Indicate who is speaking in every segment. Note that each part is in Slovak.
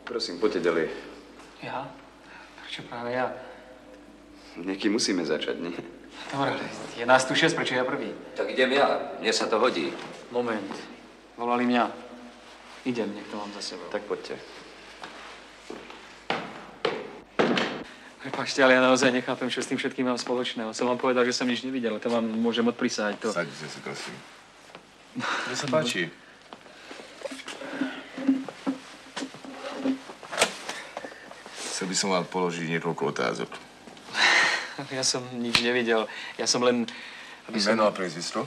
Speaker 1: Prosím, poďte ďalej.
Speaker 2: Ja? Prečo práve ja?
Speaker 1: Niekým musíme začať, nie?
Speaker 2: Dobre, ale je nás tu 6, prečo ja prvý?
Speaker 3: Tak idem ja, mne sa to hodí.
Speaker 2: Moment. Volali mňa. Idem, nech to mám za sebou.
Speaker 1: Tak poďte.
Speaker 2: Prepáčte, ale ja naozaj nechápem, čo s tým všetkým mám spoločného. Som vám povedal, že som nič nevidel, to vám môžem odprísať. To...
Speaker 4: Saďte si, prosím. Mne sa páči. Chcel by som vám položiť niekoľko otázok.
Speaker 2: Ja som nič nevidel. Ja som len...
Speaker 4: Meno a priezvisko?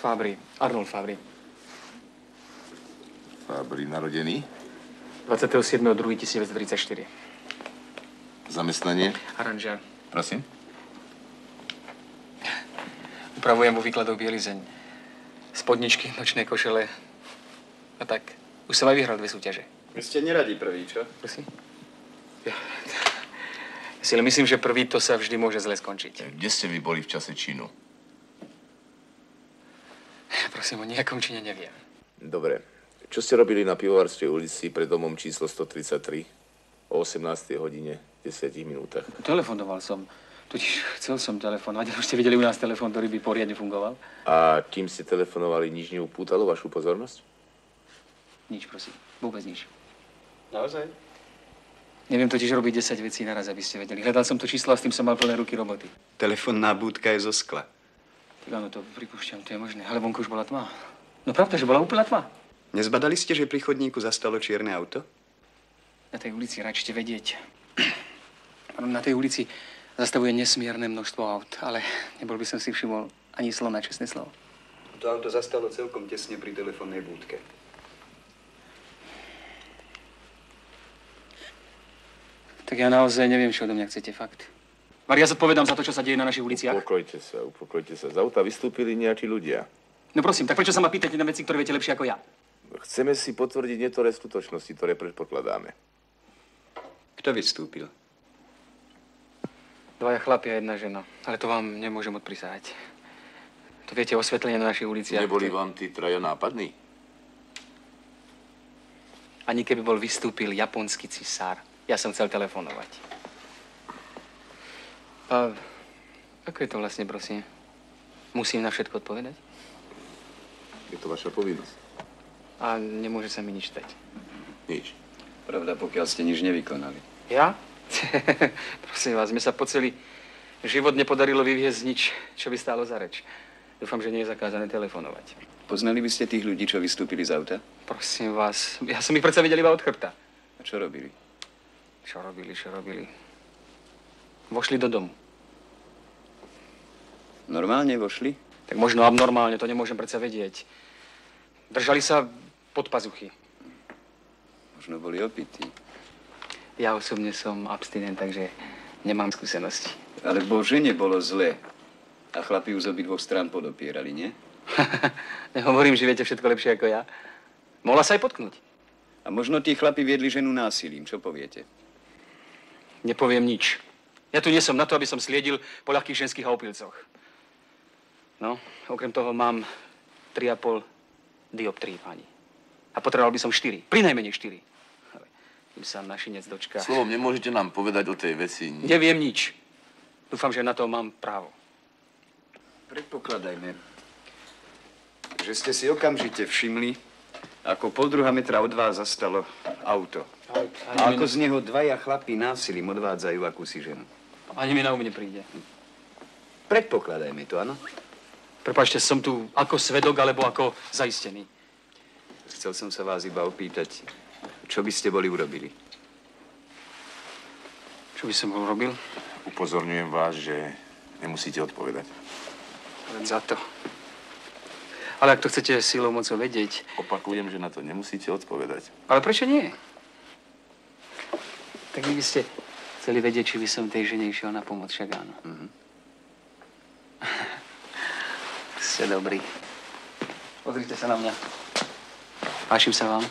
Speaker 2: Fabri. Arnold Fabri.
Speaker 4: Fabri, narodený?
Speaker 2: 27.2.1934.
Speaker 4: Zamestnanie?
Speaker 2: Aranžár.
Speaker 4: Prosím?
Speaker 2: Upravujem vo výkladoch bielizeň. Spodničky, nočné košele. A tak. Už som aj vyhral 2 súťaže.
Speaker 1: Vy ste neradi prvý, čo?
Speaker 2: Prosím? Ja si len myslím, že prvý to sa vždy môže zle skončiť.
Speaker 4: Kde ste vy boli v čase činu?
Speaker 2: Prosím, o nejakom čine neviem.
Speaker 4: Dobre. Čo ste robili na Pivovarskej ulici pred domom číslo 133 o 18. hodine 10 minútach?
Speaker 2: Telefonoval som. Totiž chcel som telefonovať. Už ste videli u nás telefón, ktorý by poriadne fungoval?
Speaker 4: A kým ste telefonovali, nič neupútalo vašu pozornosť?
Speaker 2: Nič, prosím. Vôbec nič.
Speaker 1: Naozaj?
Speaker 2: Neviem totiž robiť 10 vecí naraz, aby ste vedeli. Hľadal som to číslo a s tým som mal plné ruky roboty.
Speaker 1: Telefónna budka je zo skla.
Speaker 2: Tak áno, to pripúšťam, to je možné. Ale vonku už bola tma. No pravda, že bola úplná tma.
Speaker 1: Nezbadali ste, že pri chodníku zastalo čierne auto?
Speaker 2: Na tej ulici račte vedieť. Na tej ulici zastavuje nesmierne množstvo aut, ale nebol by som si všimol ani slovo na čestné slovo.
Speaker 1: To auto zastalo celkom tesne pri telefónnej búdke.
Speaker 2: Tak ja naozaj neviem, čo odo mňa chcete, fakt. Maria, ja zodpovedám za to, čo sa deje na našich uliciach.
Speaker 4: Upokojte sa. Z auta vystúpili nejakí ľudia.
Speaker 2: No prosím, tak prečo sa ma pýtate na veci, ktoré viete lepšie ako ja?
Speaker 4: Chceme si potvrdiť niektoré skutočnosti, ktoré predpokladáme.
Speaker 1: Kto vystúpil?
Speaker 2: 2 chlapi a 1 žena. Ale to vám nemôžem odprisať. To viete, osvetlenie na našich uliciach.
Speaker 4: Neboli vám tí traja nápadní?
Speaker 2: Ani keby bol vystúpil japonský cisár. Ja som chcel telefonovať. A ako je to vlastne, prosím? Musím na všetko odpovedať?
Speaker 4: Je to vaša povinnosť.
Speaker 2: A nemôže sa mi nič stať.
Speaker 4: Nič.
Speaker 1: Pravda, pokiaľ ste nič nevykonali.
Speaker 2: Ja? Prosím vás, mne sa po celý život nepodarilo vyviezť nič, čo by stálo za reč. Dúfam, že nie je zakázané telefonovať.
Speaker 1: Poznali by ste tých ľudí, čo vystúpili z auta?
Speaker 2: Prosím vás, ja som ich predsa videl iba od chrbta.
Speaker 1: A čo robili?
Speaker 2: Čo robili? Vošli do domu.
Speaker 1: Normálne vošli?
Speaker 2: Tak možno abnormálne, to nemôžem predsa vedieť. Držali sa pod pazuchy.
Speaker 1: Možno boli opití.
Speaker 2: Ja osobne som abstinent, takže nemám skúsenosti.
Speaker 1: Ale Bože, nebolo zle. A chlapi už z obidvoch strán podopierali, nie?
Speaker 2: Nehovorím, že viete všetko lepšie ako ja. Mohla sa aj potknúť.
Speaker 1: A možno tí chlapi viedli ženu násilím, čo poviete?
Speaker 2: Nepoviem nič. Ja tu nie som na to, aby som sliedil po ľahkých ženských opilcoch. No, okrem toho mám 3,5 dioptrií, pani. A potreboval by som 4. Prinajmenej 4. Ale kým sa našinec dočká...
Speaker 4: Slovom, nemôžete nám povedať o tej veci?
Speaker 2: Neviem nič. Dúfam, že na to mám právo.
Speaker 1: Predpokladajme, že ste si okamžite všimli, ako 0,5 metra od vás zastalo auto. A ako z neho 2 chlapi násilím odvádzajú akúsi ženu.
Speaker 2: Ani mi na nepríde.
Speaker 1: Predpokladajme to, áno?
Speaker 2: Prepáčte, som tu ako svedok, alebo ako zaistený.
Speaker 1: Chcel som sa vás iba opýtať, čo by ste boli urobili?
Speaker 2: Čo by som urobil?
Speaker 4: Upozorňujem vás, že nemusíte odpovedať.
Speaker 2: Len za to. Ale ak to chcete silou mocou vedieť...
Speaker 4: Opakujem, že na to nemusíte odpovedať.
Speaker 2: Ale prečo nie? Tak vy by ste chceli vedieť, či by som tej žene išiel na pomoc, však áno. Ste dobrý. Pozrite sa na mňa. Páčim sa vám.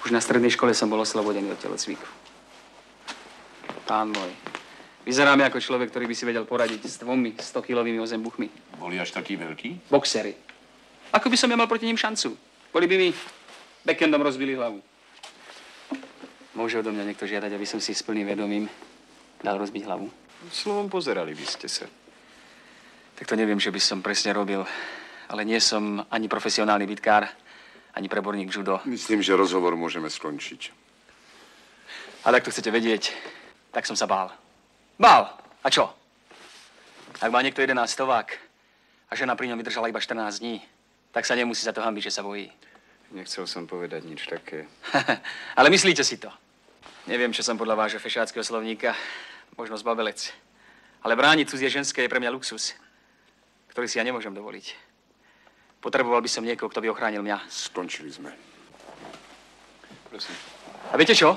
Speaker 2: Už na strednej škole som bol oslobodený od telocviku. Pán môj. Vyzeráme ako človek, ktorý by si vedel poradiť s 2 100-kilovými ozembuchmi.
Speaker 4: Boli až takí veľkí?
Speaker 2: Boxery. Ako by som ja mal proti ním šancu? Boli by mi backendom rozbili hlavu. Môže odo mňa niekto žiadať, aby som si s plným vedomím dal rozbiť hlavu?
Speaker 1: Slovom pozerali by ste sa.
Speaker 2: Tak to neviem, čo by som presne robil. Ale nie som ani profesionálny bitkár, ani preborník judo.
Speaker 5: Myslím, že rozhovor môžeme skončiť.
Speaker 2: Ale ak to chcete vedieť, tak som sa bál. Bál! A čo? Ak má niekto 11 stovák a žena pri ňom vydržala iba 14 dní, tak sa nemusí za to hanbiť, že sa bojí.
Speaker 1: Nechcel som povedať nič také.
Speaker 2: Ale myslíte si to. Neviem, čo som podľa vášho fešáckého slovníka. Možno zbabelec. Ale brániť cudzie ženské je pre mňa luxus, ktorý si ja nemôžem dovoliť. Potreboval by som niekoho, kto by ochránil mňa.
Speaker 5: Skončili sme.
Speaker 1: Prosím.
Speaker 2: A viete čo?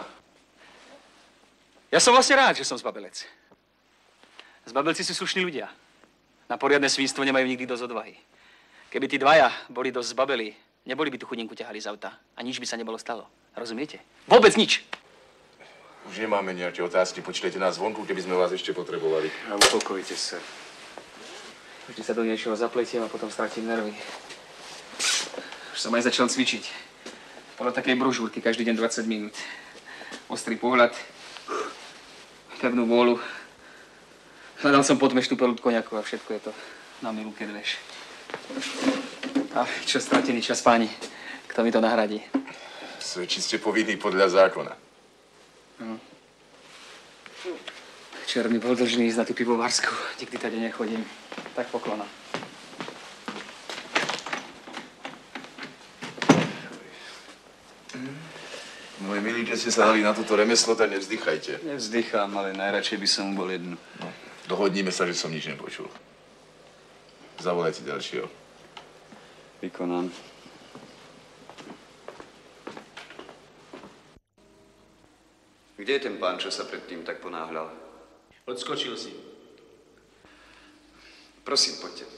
Speaker 2: Ja som vlastne rád, že som zbabelec. Zbabelci sú slušní ľudia. Na poriadne svinstvo nemajú nikdy dosť odvahy. Keby tí dvaja boli dosť zbabeli, neboli by tu chudinku ťahali z auta. A nič by sa nebolo stalo. Rozumiete? Vôbec nič.
Speaker 4: Už nemáme nejaké otázky, počkajte nás vonku, keby sme vás ešte potrebovali.
Speaker 1: A upokojte sa.
Speaker 2: Vždy sa do niečoho zapletiem a potom stratím nervy. Už som aj začal cvičiť. Podľa takej brožúrky každý deň 20 minút. Ostrý pohľad, pevnú vôľu. Hľadal som podmeštú peľu koniaku a všetko je to na milu kedveš. A čo stratený čas, páni? Kto mi to nahradí?
Speaker 4: Svedčí ste povinní podľa zákona.
Speaker 2: Včera mi bol dlžný ísť na tú pivovarsku. Nikdy tady nechodím. Tak poklona.
Speaker 4: Moje milí, keď ste sa dali na toto remeslo, tak nevzdychajte.
Speaker 1: Nevzdychám, ale najradšej by som bol jednu.
Speaker 4: No, dohodníme sa, že som nič nepočul. Zavolajte ďalšieho.
Speaker 1: Vykonám. Kde je ten pán, čo sa predtým tak ponáhľal?
Speaker 2: Odskočil si.
Speaker 1: Prosím, poďte.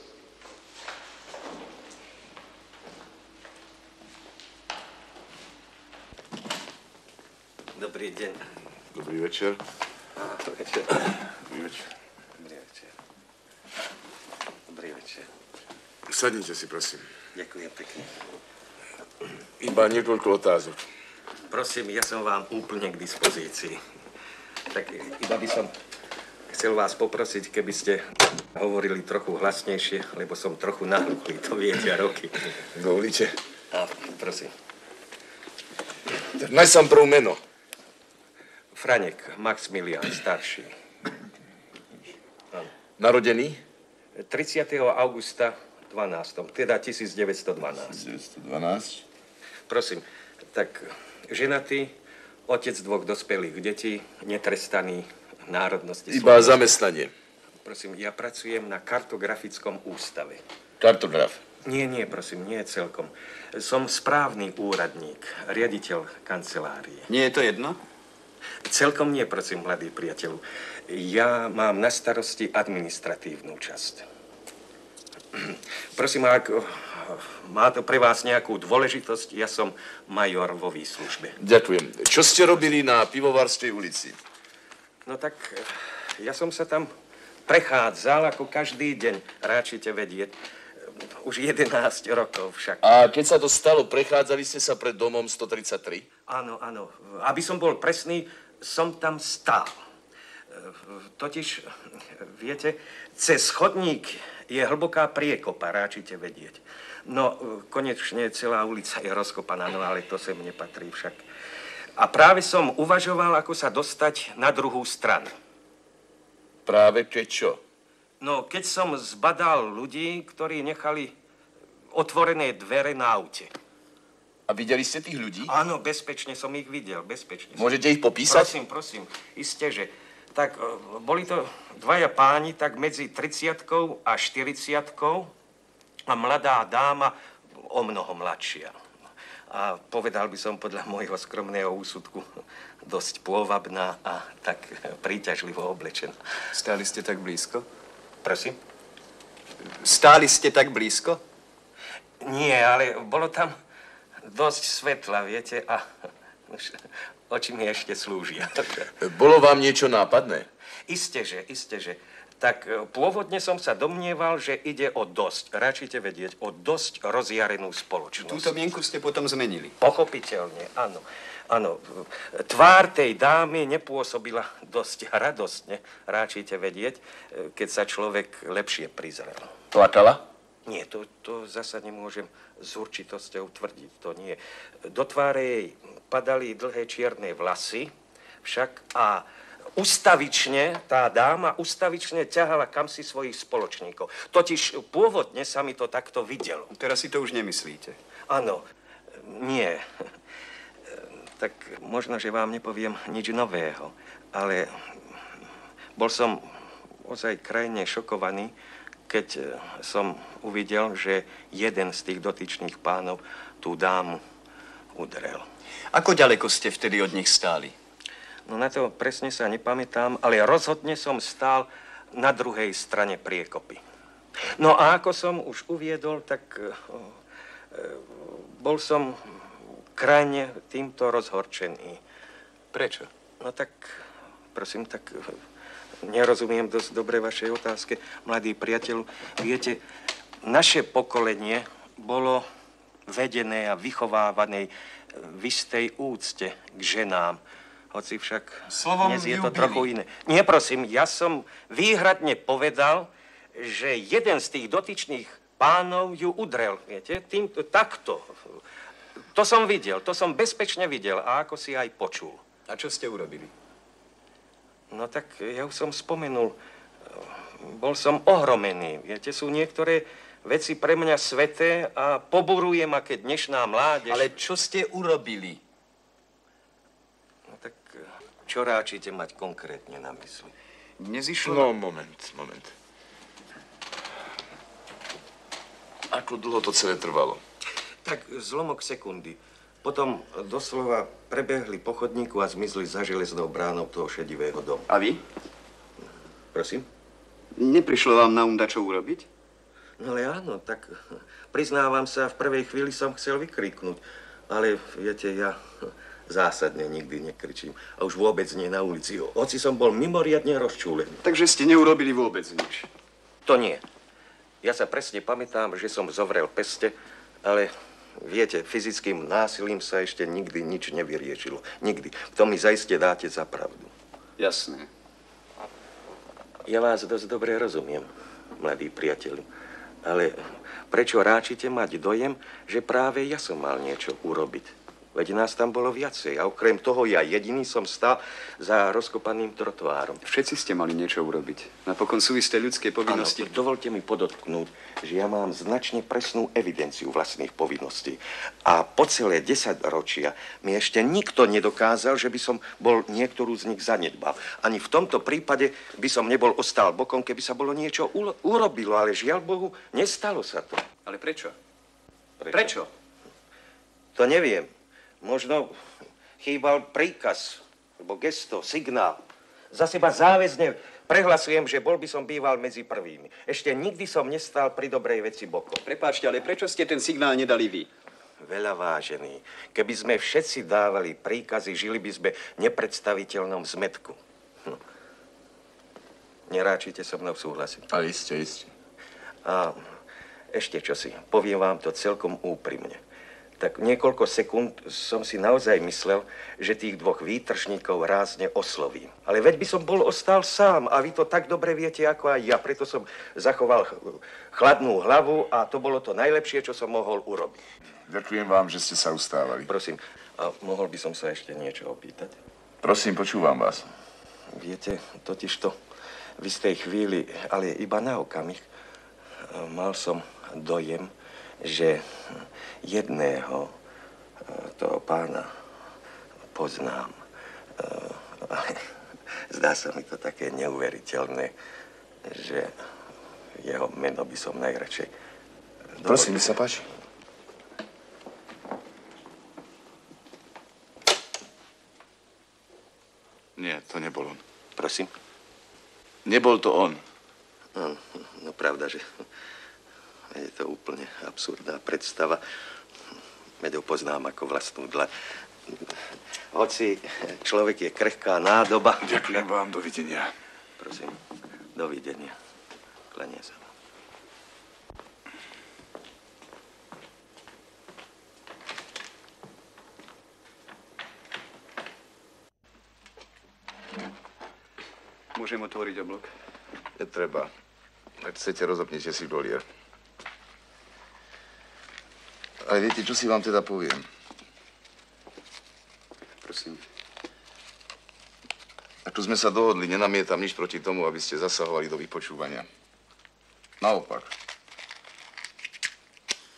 Speaker 6: Dobrý deň.
Speaker 4: Dobrý večer.
Speaker 6: Dobrý večer.
Speaker 4: Dobrý večer.
Speaker 6: Dobrý večer. Dobrý večer.
Speaker 4: Sadnite si, prosím.
Speaker 6: Ďakujem pekne.
Speaker 4: Iba niekoľko otázok.
Speaker 6: Prosím, ja som vám úplne k dispozícii. Tak iba by som chcel vás poprosiť, keby ste hovorili trochu hlasnejšie, lebo som trochu nahluchlý, to viete, roky.
Speaker 4: Dovolíte?
Speaker 6: A prosím.
Speaker 4: Tak najsám prv meno.
Speaker 6: Franek Maxmilián, starší.
Speaker 4: Narodený?
Speaker 6: 30. augusta 12. Teda 1912.
Speaker 4: 1912.
Speaker 6: Prosím, tak ženatý, otec dvoch dospelých detí, netrestaný, národnosti.
Speaker 4: Iba zamestnanie.
Speaker 6: Prosím, ja pracujem na kartografickom ústave.
Speaker 4: Kartograf.
Speaker 6: Nie, prosím, nie celkom. Som správny úradník, riaditeľ kancelárie.
Speaker 1: Nie je to jedno?
Speaker 6: Celkom nie, prosím, mladý priateľu. Ja mám na starosti administratívnu časť. Prosím, ak má to pre vás nejakú dôležitosť, ja som major vo výslužbe.
Speaker 4: Ďakujem. Čo ste robili na Pivovarskej ulici?
Speaker 6: No tak, ja som sa tam prechádzal ako každý deň, ráčite vedieť. Už 11 rokov však.
Speaker 4: A keď sa to stalo, prechádzali ste sa pred domom 133?
Speaker 6: Áno. Aby som bol presný, som tam stál. Totiž, viete, cez chodník je hlboká priekopa, ráčite vedieť. No, konečne celá ulica je rozkopaná, no ale to sem nepatrí však. A práve som uvažoval, ako sa dostať na druhú stranu.
Speaker 4: Práve keď čo?
Speaker 6: No, keď som zbadal ľudí, ktorí nechali otvorené dvere na aute.
Speaker 4: A videli ste tých ľudí?
Speaker 6: Áno, bezpečne som ich videl, bezpečne.
Speaker 4: Môžete ich popísať?
Speaker 6: Prosím, isté, že. Tak boli to dvaja páni, tak medzi 30-kou a 40-kou a mladá dáma o mnoho mladšia. A povedal by som podľa môjho skromného úsudku dosť pôvabná a tak príťažlivo oblečená.
Speaker 1: Stáli ste tak blízko?
Speaker 6: Prosím?
Speaker 1: Stáli ste tak blízko?
Speaker 6: Nie, ale bolo tam dosť svetla, viete, a oči mi ešte slúžia.
Speaker 4: Bolo vám niečo nápadné?
Speaker 6: Isté, že. tak pôvodne som sa domnieval, že ide o dosť, radšite vedieť, o dosť rozjarenú spoločnosť.
Speaker 1: Túto mienku ste potom zmenili.
Speaker 6: Pochopiteľne, áno. Áno, tvár tej dámy nepôsobila dosť radostne, ráčite vedieť, keď sa človek lepšie prizrel.
Speaker 4: Plakala?
Speaker 6: Nie, to zasa nemôžem s určitosťou tvrdiť, to nie. Do tváre jej padali dlhé čierne vlasy, však a ustavične, tá dáma ustavične ťahala kamsi svojich spoločníkov. Totiž pôvodne sa mi to takto videlo.
Speaker 1: Teraz si to už nemyslíte.
Speaker 6: Áno, nie. Tak možno, že vám nepoviem nič nového, ale bol som ozaj krajne šokovaný, keď som uvidel, že jeden z tých dotyčných pánov tú dámu udrel.
Speaker 1: Ako ďaleko ste vtedy od nich stáli?
Speaker 6: No na to presne sa nepamätám, ale rozhodne som stál na druhej strane priekopy. No a ako som už uviedol, tak bol som krajne týmto rozhorčený.
Speaker 1: Prečo?
Speaker 6: No tak, prosím, tak nerozumiem dosť dobre vašej otázke, mladý priateľ. Viete, naše pokolenie bolo vedené a vychovávané v istej úcte k ženám. Hoci však
Speaker 1: Slovom
Speaker 6: dnes je to
Speaker 1: ľúbili.
Speaker 6: trochu iné. Nie, prosím, ja som výhradne povedal, že jeden z tých dotyčných pánov ju udrel, viete, týmto, takto. To som videl, to som bezpečne videl a ako si aj počul.
Speaker 1: A čo ste urobili?
Speaker 6: No tak ja už som spomenul, bol som ohromený, viete, sú niektoré veci pre mňa sveté a poburuje ma, keď dnešná mládež...
Speaker 1: Ale čo ste urobili?
Speaker 6: No tak čo ráčite mať konkrétne na mysli?
Speaker 1: Nezišlo...
Speaker 4: No, moment. Ako dlho to celé trvalo?
Speaker 6: Tak zlomok sekundy. Potom doslova prebehli po chodníku a zmizli za železnou bránou toho šedivého domu.
Speaker 1: A vy?
Speaker 6: Prosím?
Speaker 1: Neprišlo vám na čo urobiť?
Speaker 6: No ale áno, tak priznávam sa, v prvej chvíli som chcel vykriknúť. Ale viete, ja zásadne nikdy nekričím. A už vôbec nie na ulici. Hoci som bol mimoriadne rozčúlený.
Speaker 1: Takže ste neurobili vôbec nič.
Speaker 6: To nie. Ja sa presne pamätám, že som zovrel peste, ale viete, fyzickým násilím sa ešte nikdy nič nevyriešilo. Nikdy. To mi zaiste dáte za pravdu.
Speaker 1: Jasné.
Speaker 6: Ja vás dosť dobre rozumiem, mladý priateľ. Ale prečo ráčite mať dojem, že práve ja som mal niečo urobiť? Veď nás tam bolo viacej a okrem toho ja jediný som stál za rozkopaným trotuárom.
Speaker 1: Všetci ste mali niečo urobiť. Napokon sú isté ľudské povinnosti.
Speaker 6: Áno, dovolte mi podotknúť, že ja mám značne presnú evidenciu vlastných povinností. A po celé 10 ročia mi ešte nikto nedokázal, že by som bol niektorú z nich zanedbal. Ani v tomto prípade by som nebol ostal bokom, keby sa bolo niečo urobilo, ale žiaľ Bohu, nestalo sa to.
Speaker 1: Ale prečo?
Speaker 6: Prečo? To neviem. Možno chýbal príkaz, alebo gesto, signál. Za seba záväzne prehlasujem, že bol by som býval medzi prvými. Ešte nikdy som nestal pri dobrej veci bokom.
Speaker 1: Prepáčte, ale prečo ste ten signál nedali vy?
Speaker 6: Veľa vážený. Keby sme všetci dávali príkazy, žili by sme v nepredstaviteľnom zmetku. Neráčite so mnou súhlasiť?
Speaker 4: Ale iste.
Speaker 6: A ešte čosi. Poviem vám to celkom úprimne. Tak niekoľko sekúnd som si naozaj myslel, že tých dvoch výtržníkov rázne oslovím. Ale veď by som bol ostal sám a vy to tak dobre viete ako aj ja. Preto som zachoval chladnú hlavu a to bolo to najlepšie, čo som mohol urobiť.
Speaker 4: Ďakujem vám, že ste sa ustávali.
Speaker 6: Prosím, a mohol by som sa ešte niečo opýtať?
Speaker 4: Prosím, počúvam vás.
Speaker 6: Viete, totižto v istej chvíli, ale iba na okamih, mal som dojem, že jedného toho pána poznám. Ale zdá sa mi to také neuveriteľné, že jeho meno by som najradšej...
Speaker 4: Prosím, mi sa páči. Nie, to nebol on.
Speaker 6: Prosím?
Speaker 4: Nebol to on.
Speaker 6: No pravda, že je to úplne absurdná predstava. Veď ho poznám ako vlastnú dlaň. Hoci človek je krehká nádoba.
Speaker 4: Ďakujem vám, dovidenia.
Speaker 6: Prosím, Dovidenia. Klania sa vám.
Speaker 1: Môžem otvoriť oblok?
Speaker 4: Netreba. Ak chcete, rozopnite si dolier. Ale viete, čo si vám teda poviem?
Speaker 1: Prosím.
Speaker 4: A tu sme sa dohodli, nenamietam nič proti tomu, aby ste zasahovali do vypočúvania. Naopak.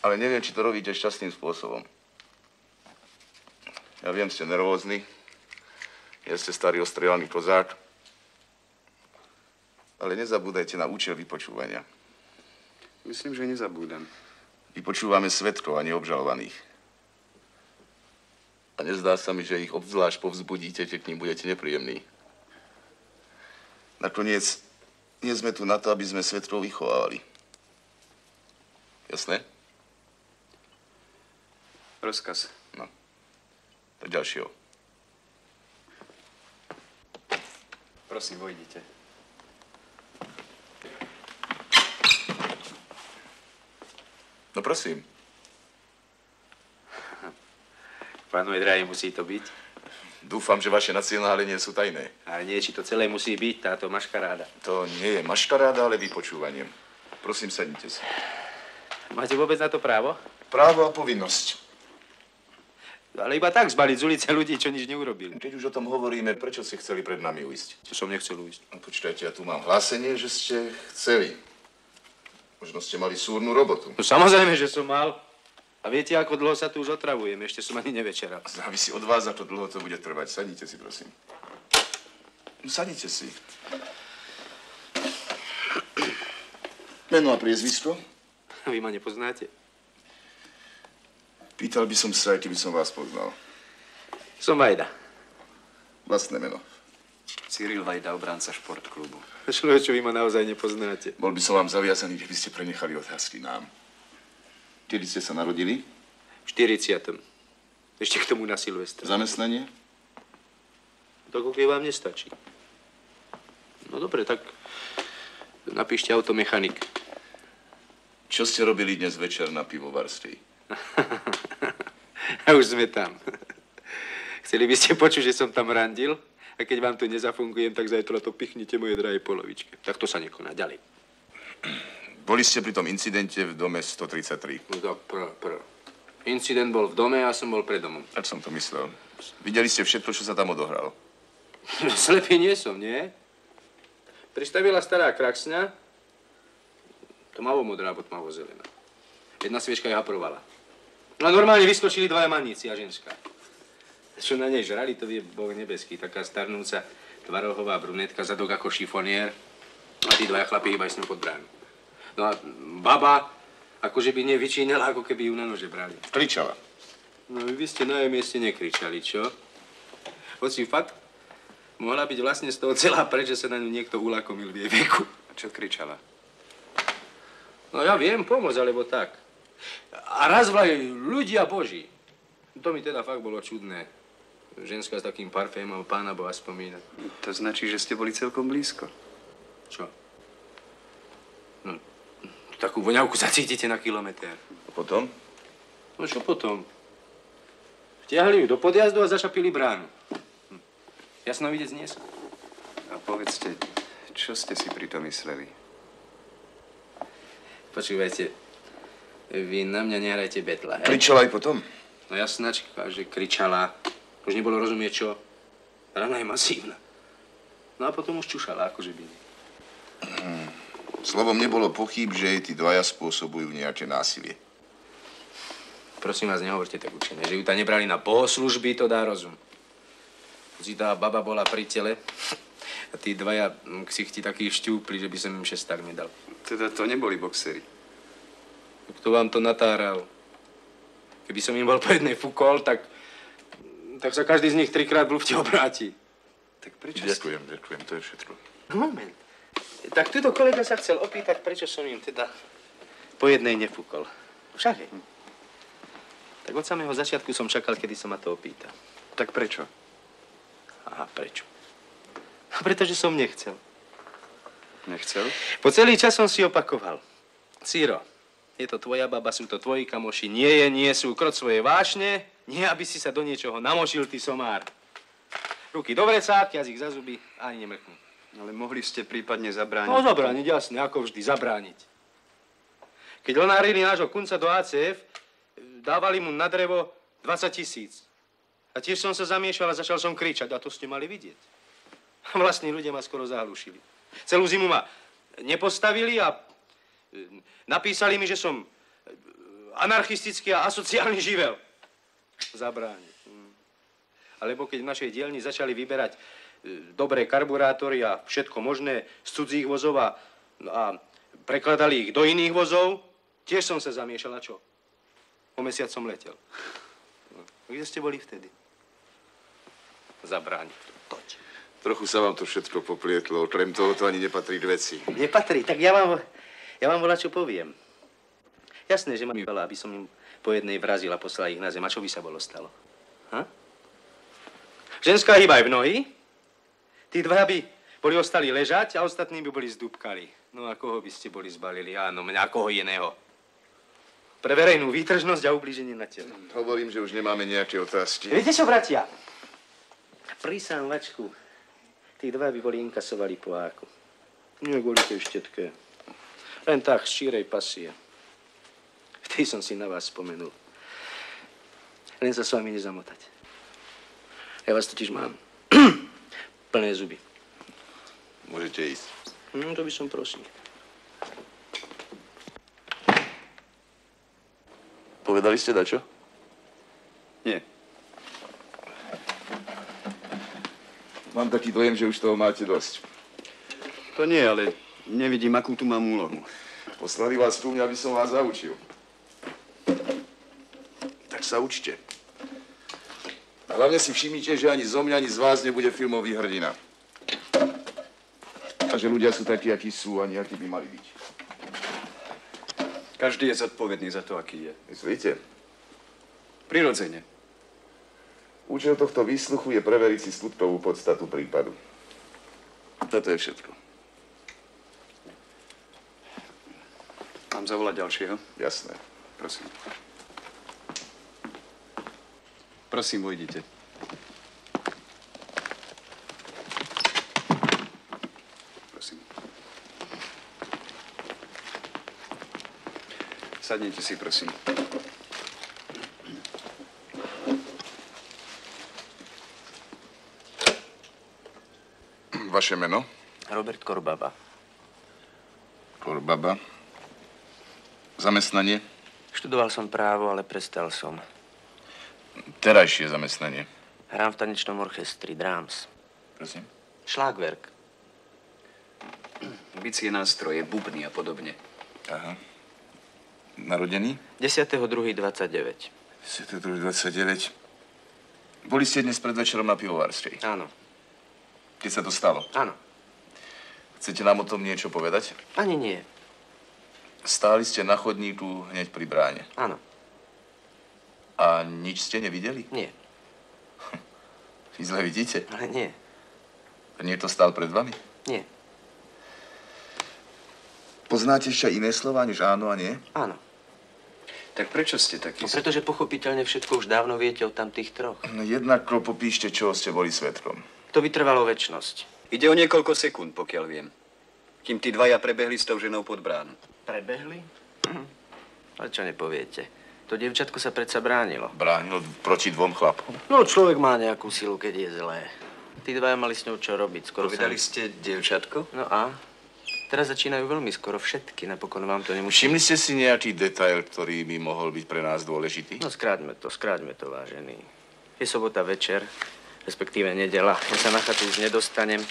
Speaker 4: Ale neviem, či to robíte šťastným spôsobom. Ja viem, ste nervózni. Nie ste starý ostrieľaný kozák. Ale nezabúdajte na účel vypočúvania.
Speaker 1: Myslím, že nezabúdam.
Speaker 4: Vypočúvame svedkov a neobžalovaných. A nezdá sa mi, že ich obzvlášť povzbudíte, keď k ním budete nepríjemní. Nakoniec, nie sme tu na to, aby sme svedkov vychovávali. Jasné?
Speaker 1: Rozkaz.
Speaker 4: No. Tak ďalšieho.
Speaker 1: Prosím, vojdite.
Speaker 4: No prosím.
Speaker 7: Pánové drahí, musí to byť.
Speaker 4: Dúfam, že vaše nacionále nie sú tajné.
Speaker 7: Ale nie, či to celé musí byť, táto maškaráda.
Speaker 4: To nie je maškaráda, ale vypočúvanie. Prosím, sadnite si.
Speaker 7: Máte vôbec na to právo?
Speaker 4: Právo a povinnosť.
Speaker 7: Ale iba tak zbaliť z ulice ľudí, čo nič neurobili.
Speaker 4: Keď už o tom hovoríme, prečo ste chceli pred nami ujsť?
Speaker 7: Čo som nechcel ujsť.
Speaker 4: No, počkajte, ja tu mám hlásenie, že ste chceli. Možno ste mali súrnu robotu.
Speaker 7: No samozrejme, že som mal. A viete, ako dlho sa tu už otravujem? Ešte som ani nevečeral.
Speaker 4: Závisí od vás, ako dlho to bude trvať. Sadnite si, prosím. No, sadnite si. Meno a priezvisko?
Speaker 7: Vy ma nepoznáte?
Speaker 4: Pýtal by som sa, aj keby som vás poznal.
Speaker 7: Som Vajda.
Speaker 4: Vlastné meno.
Speaker 1: Cyril Vajda, obránca športklubu.
Speaker 7: Čo vy ma naozaj nepoznáte.
Speaker 4: Bol by som vám zaviazaný, keby ste prenechali otázky nám. Kedy ste sa narodili?
Speaker 7: V 40. Ešte k tomu na Silvestra.
Speaker 4: Zamestnanie?
Speaker 7: To keď vám nestačí. No dobre, tak napíšte automechanik.
Speaker 4: Čo ste robili dnes večer na pivovarstve?
Speaker 7: A už sme tam. Chceli by ste počuť, že som tam randil? A keď vám tu nezafungujem, tak zajtra to pichnite moje drahé polovičke. Tak to sa nekoná. Ďalej.
Speaker 4: Boli ste pri tom incidente v dome 133.
Speaker 7: No, Incident bol v dome a som bol pred domom.
Speaker 4: Tak som to myslel. Videli ste všetko, čo sa tam odohralo?
Speaker 7: Slepý nie som, nie? Pristavila stará kraksňa, tmavo-modrá alebo tmavo-zelená. Jedna sviečka je haprovala. No a normálne vyskočili dvaja maníci a ženská. Čo na nej žrali, to vie Boh nebeský. Taká starnúca tvarohová brunetka, zadok ako šifonier. A tí dvaja chlapi hýbajú s ním pod bránu. No a baba, akože by nevyčínala, ako keby ju na nože brali.
Speaker 4: Kričala.
Speaker 7: No vy ste na jej mieste nekričali, čo? Hoci fakt, mohla byť vlastne z toho celá preč, že sa na ňu niekto ulakomil v jej veku.
Speaker 1: A čo kričala?
Speaker 7: No ja viem pomôcť, alebo tak. A raz vraj ľudia Boží. To mi teda fakt bolo čudné. Ženská s takým parfémom Pána Boha spomína.
Speaker 1: To značí, že ste boli celkom blízko.
Speaker 7: Čo? No, takú voňavku zacítite na kilometr.
Speaker 4: A potom?
Speaker 7: No čo potom? Vtiahli ju do podjazdu a začapili bránu. Jasnovidec nie som.
Speaker 1: A povedzte, čo ste si pri tom mysleli?
Speaker 7: Počúvajte, vy na mňa nehrajte betla, hej?
Speaker 4: Kričala aj potom?
Speaker 7: No jasnačka, že kričala. Už nebolo rozumieť čo. Rana je masívna. No a potom už čušala, akože by.
Speaker 4: Slovom nebolo pochyb, že jej tí dvaja spôsobujú nejaké násilie.
Speaker 7: Prosím vás, nehovorte tak učené. Že ju tam nebrali na bohoslužby, to dá rozum. Hoci tá baba bola pri tele a tí dvaja ksichti takí šťúpli, že by som im šesták nedal.
Speaker 1: Teda to neboli boxery.
Speaker 7: Kto vám to natáral? Keby som im bol po jednej fúkol, tak sa každý z nich 3-krát v lufte obráti.
Speaker 1: Tak prečo
Speaker 4: Ďakujem, to je všetko.
Speaker 7: Moment. Tak tuto kolega sa chcel opýtať, prečo som im teda po jednej nefúkol. Však. Tak od samého začiatku som čakal, kedy sa ma to opýta.
Speaker 1: Tak prečo?
Speaker 7: Aha, prečo? Pretože som nechcel.
Speaker 1: Nechcel?
Speaker 7: Po celý čas som si opakoval. Ciro, je to tvoja baba, sú to tvoji kamoši. Nie sú krot svoje vášne. Nie, aby si sa do niečoho namočil, ty somár. Ruky do vrecák, jazyk za zuby, ani nemrknú.
Speaker 1: Ale mohli ste prípadne zabrániť.
Speaker 7: No zabrániť, jasne, ako vždy, zabrániť. Keď lonárili nášho kunca do ACF, dávali mu na drevo 20 000. A tiež som sa zamiešal a začal som kričať. A to ste mali vidieť. Vlastní ľudia ma skoro zahlušili. Celú zimu ma nepostavili a napísali mi, že som anarchistický a asociálny živel. Zabrániť. Alebo keď v našej dielni začali vyberať dobré karburátory a všetko možné z cudzích vozov a prekladali ich do iných vozov, tiež som sa zamiešal. A čo? O mesiac som letel. Kde ste boli vtedy? Zabrániť. Toť.
Speaker 4: Trochu sa vám to všetko poplietlo. Okrem toho to ani nepatrí k veci.
Speaker 7: Nepatrí? Tak ja vám voľačo poviem. Jasné, že ma veľa, aby som im po jednej vrazil a poslal ich na zem. A čo by sa bolo stalo? Ha? Ženská hýba aj v nohy. Tí dvaja by boli ostali ležať a ostatní by boli zdúbkali. No a koho by ste boli zbalili? Áno, mňa, koho iného. Pre verejnú výtržnosť a ublíženie na telo.
Speaker 4: Hovorím, že už nemáme nejaké otázky.
Speaker 7: Viete čo, bratia? Prísam, Vačku, tí dvaja by boli inkasovali po áku. Nie kvôli tej štetke. Len tak, z čírej pasie. Vtedy som si na vás spomenul. Len sa s vami nezamotať. Ja vás totiž mám. Plné zuby.
Speaker 4: Môžete ísť.
Speaker 7: To by som prosil.
Speaker 4: Povedali ste dačo?
Speaker 1: Nie.
Speaker 4: Mám taký dojem, že už toho máte dosť.
Speaker 1: To nie, ale nevidím, akú tu mám úlohu.
Speaker 4: Poslali vás tu mňa, aby som vás zaučil. Tak sa učte. A hlavne si všimnite, že ani zo mňa, ani z vás nebude filmový hrdina. A že ľudia sú takí, akí sú, a nie akí by mali byť.
Speaker 1: Každý je zodpovedný za to, aký je.
Speaker 4: Myslíte?
Speaker 1: Prirodzene.
Speaker 4: Účel tohto výsluchu je preveriť si skutkovú podstatu prípadu. Toto je všetko.
Speaker 1: Mám zavolať ďalšieho?
Speaker 4: Jasné.
Speaker 1: Prosím. Prosím, vojdite. Prosím. Sadnite si, prosím.
Speaker 4: Vaše meno?
Speaker 8: Robert Korbaba.
Speaker 4: Korbaba. Zamestnanie?
Speaker 8: Študoval som právo, ale prestal som.
Speaker 4: Terajšie zamestnanie.
Speaker 8: Hrám v tanečnom orchestri, Drams.
Speaker 4: Prosím.
Speaker 8: Šlágwerk.
Speaker 1: Bicie nástroje, bubny a podobne.
Speaker 4: Aha. Narodený?
Speaker 8: 10.2.29.
Speaker 4: 10.29. Boli ste dnes pred večerom na pivovarskej?
Speaker 8: Áno.
Speaker 4: Keď sa to stalo?
Speaker 8: Áno.
Speaker 4: Chcete nám o tom niečo povedať?
Speaker 8: Ani nie.
Speaker 4: Stáli ste na chodníku hneď pri bráne.
Speaker 8: Áno.
Speaker 4: A nič ste nevideli?
Speaker 8: Nie.
Speaker 4: Vy zle vidíte?
Speaker 8: Ale nie.
Speaker 4: A niekto stál pred vami?
Speaker 8: Nie.
Speaker 4: Poznáte ešte iné slova než áno a nie?
Speaker 8: Áno.
Speaker 1: Tak prečo ste takí?
Speaker 8: No, pretože pochopiteľne všetko už dávno viete o tamtých troch.
Speaker 4: No jednako popíšte, čo ste boli svedkom.
Speaker 8: To by trvalo večnosť.
Speaker 1: Ide o niekoľko sekúnd, pokiaľ viem. Kým tí dvaja prebehli s tou ženou pod bránu.
Speaker 8: Prebehli? Ale čo nepoviete? To dievčatko sa predsa bránilo.
Speaker 4: Bránilo proti dvom chlapom?
Speaker 8: No, človek má nejakú silu, keď je zlé. Tí dvaja mali s ňou čo robiť. Skoro
Speaker 1: Povedali ste dievčatko?
Speaker 8: No a? Teraz začínajú veľmi skoro všetky. Napokon vám to nemusí...
Speaker 4: Všimli ste si nejaký detail, ktorý by mohol byť pre nás dôležitý?
Speaker 8: No, skráťme to, vážený. Je sobota večer, respektíve nedela. Ja sa na chatu už nedostanem.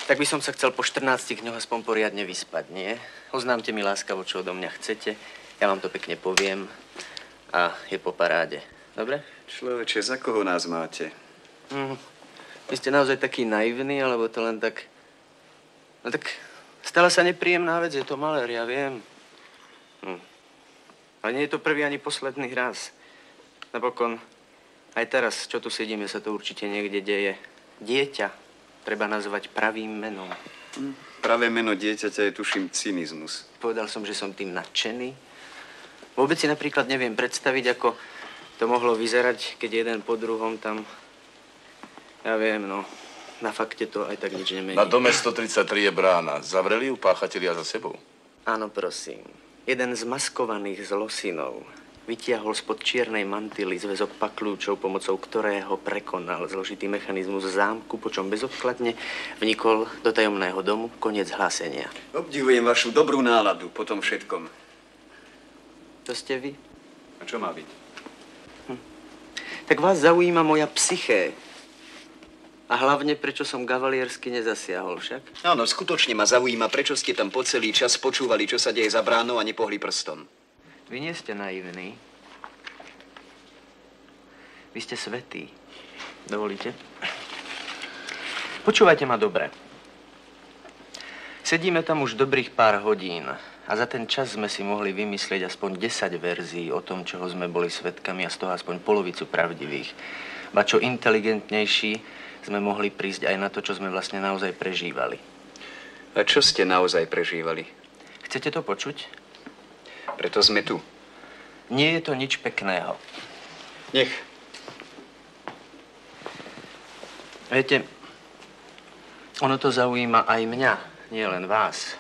Speaker 8: Tak by som sa chcel po 14 dňoch aspoň poriadne vyspať, nie? Oznámte mi láskavo, čo odo mňa chcete. Ja vám to pekne poviem. A je po paráde. Dobre?
Speaker 1: Človeče, za koho nás máte?
Speaker 8: Vy ste naozaj taký naivný, alebo to len tak... No tak stala sa nepríjemná vec, je to malér, ja viem. Ale nie je to prvý ani posledný raz. Napokon, aj teraz, čo tu sedíme, sa to určite niekde deje. Dieťa treba nazvať pravým menom.
Speaker 1: Pravé meno dieťaťa je, tuším, cynizmus.
Speaker 8: Povedal som, že som tým nadšený. Vôbec si napríklad neviem predstaviť, ako to mohlo vyzerať, keď jeden po druhom tam... Ja viem, no, na fakte to aj tak nič nemení.
Speaker 4: Na dome 133 je brána. Zavreli ju páchatelia za sebou?
Speaker 8: Áno, prosím. Jeden z maskovaných zlosinov vytiahol spod čiernej mantily zväzok pakľúčov, pomocou ktorého prekonal zložitý mechanizmus zámku, počom bezodkladne vnikol do tajomného domu. Koniec hlásenia.
Speaker 1: Obdivujem vašu dobrú náladu po tom všetkom.
Speaker 8: To ste vy?
Speaker 1: A čo má byť?
Speaker 8: Tak vás zaujíma moja psyché. A hlavne, prečo som kavaliersky nezasiahol však?
Speaker 1: Áno, skutočne ma zaujíma, prečo ste tam po celý čas počúvali, čo sa deje za bránou a nepohli prstom.
Speaker 8: Vy nie ste naivní. Vy ste svätí. Dovolíte? Počúvajte ma dobre. Sedíme tam už dobrých pár hodín a za ten čas sme si mohli vymyslieť aspoň 10 verzií o tom, čoho sme boli svedkami a z toho aspoň polovicu pravdivých. Ba čo inteligentnejší, sme mohli prísť aj na to, čo sme vlastne naozaj prežívali.
Speaker 1: A čo ste naozaj prežívali?
Speaker 8: Chcete to počuť?
Speaker 1: Preto sme tu.
Speaker 8: Nie je to nič pekného.
Speaker 1: Nech.
Speaker 8: Viete, ono to zaujíma aj mňa, nie len vás.